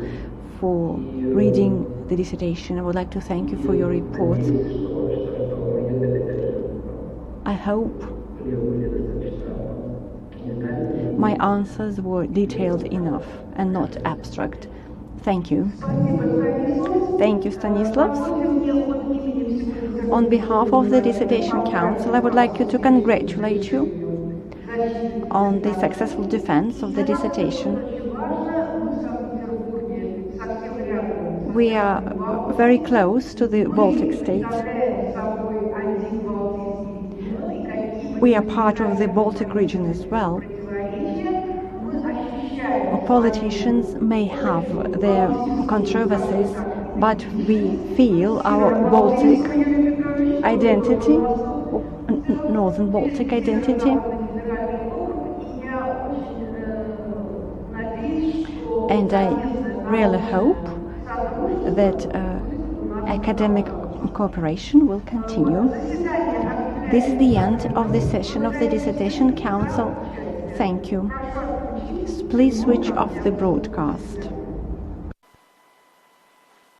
for reading the dissertation. I would like to thank you for your reports. I hope my answers were detailed enough and not abstract. Thank you. Thank you, Stanislav. On behalf of the Dissertation Council, I would like to congratulate you on the successful defense of the dissertation. We are very close to the Baltic states. We are part of the Baltic region as well. Politicians may have their controversies, but we feel our Baltic identity, Northern Baltic identity, and I really hope that academic cooperation will continue. This is the end of the session of the Dissertation Council. Thank you. Please switch off the broadcast.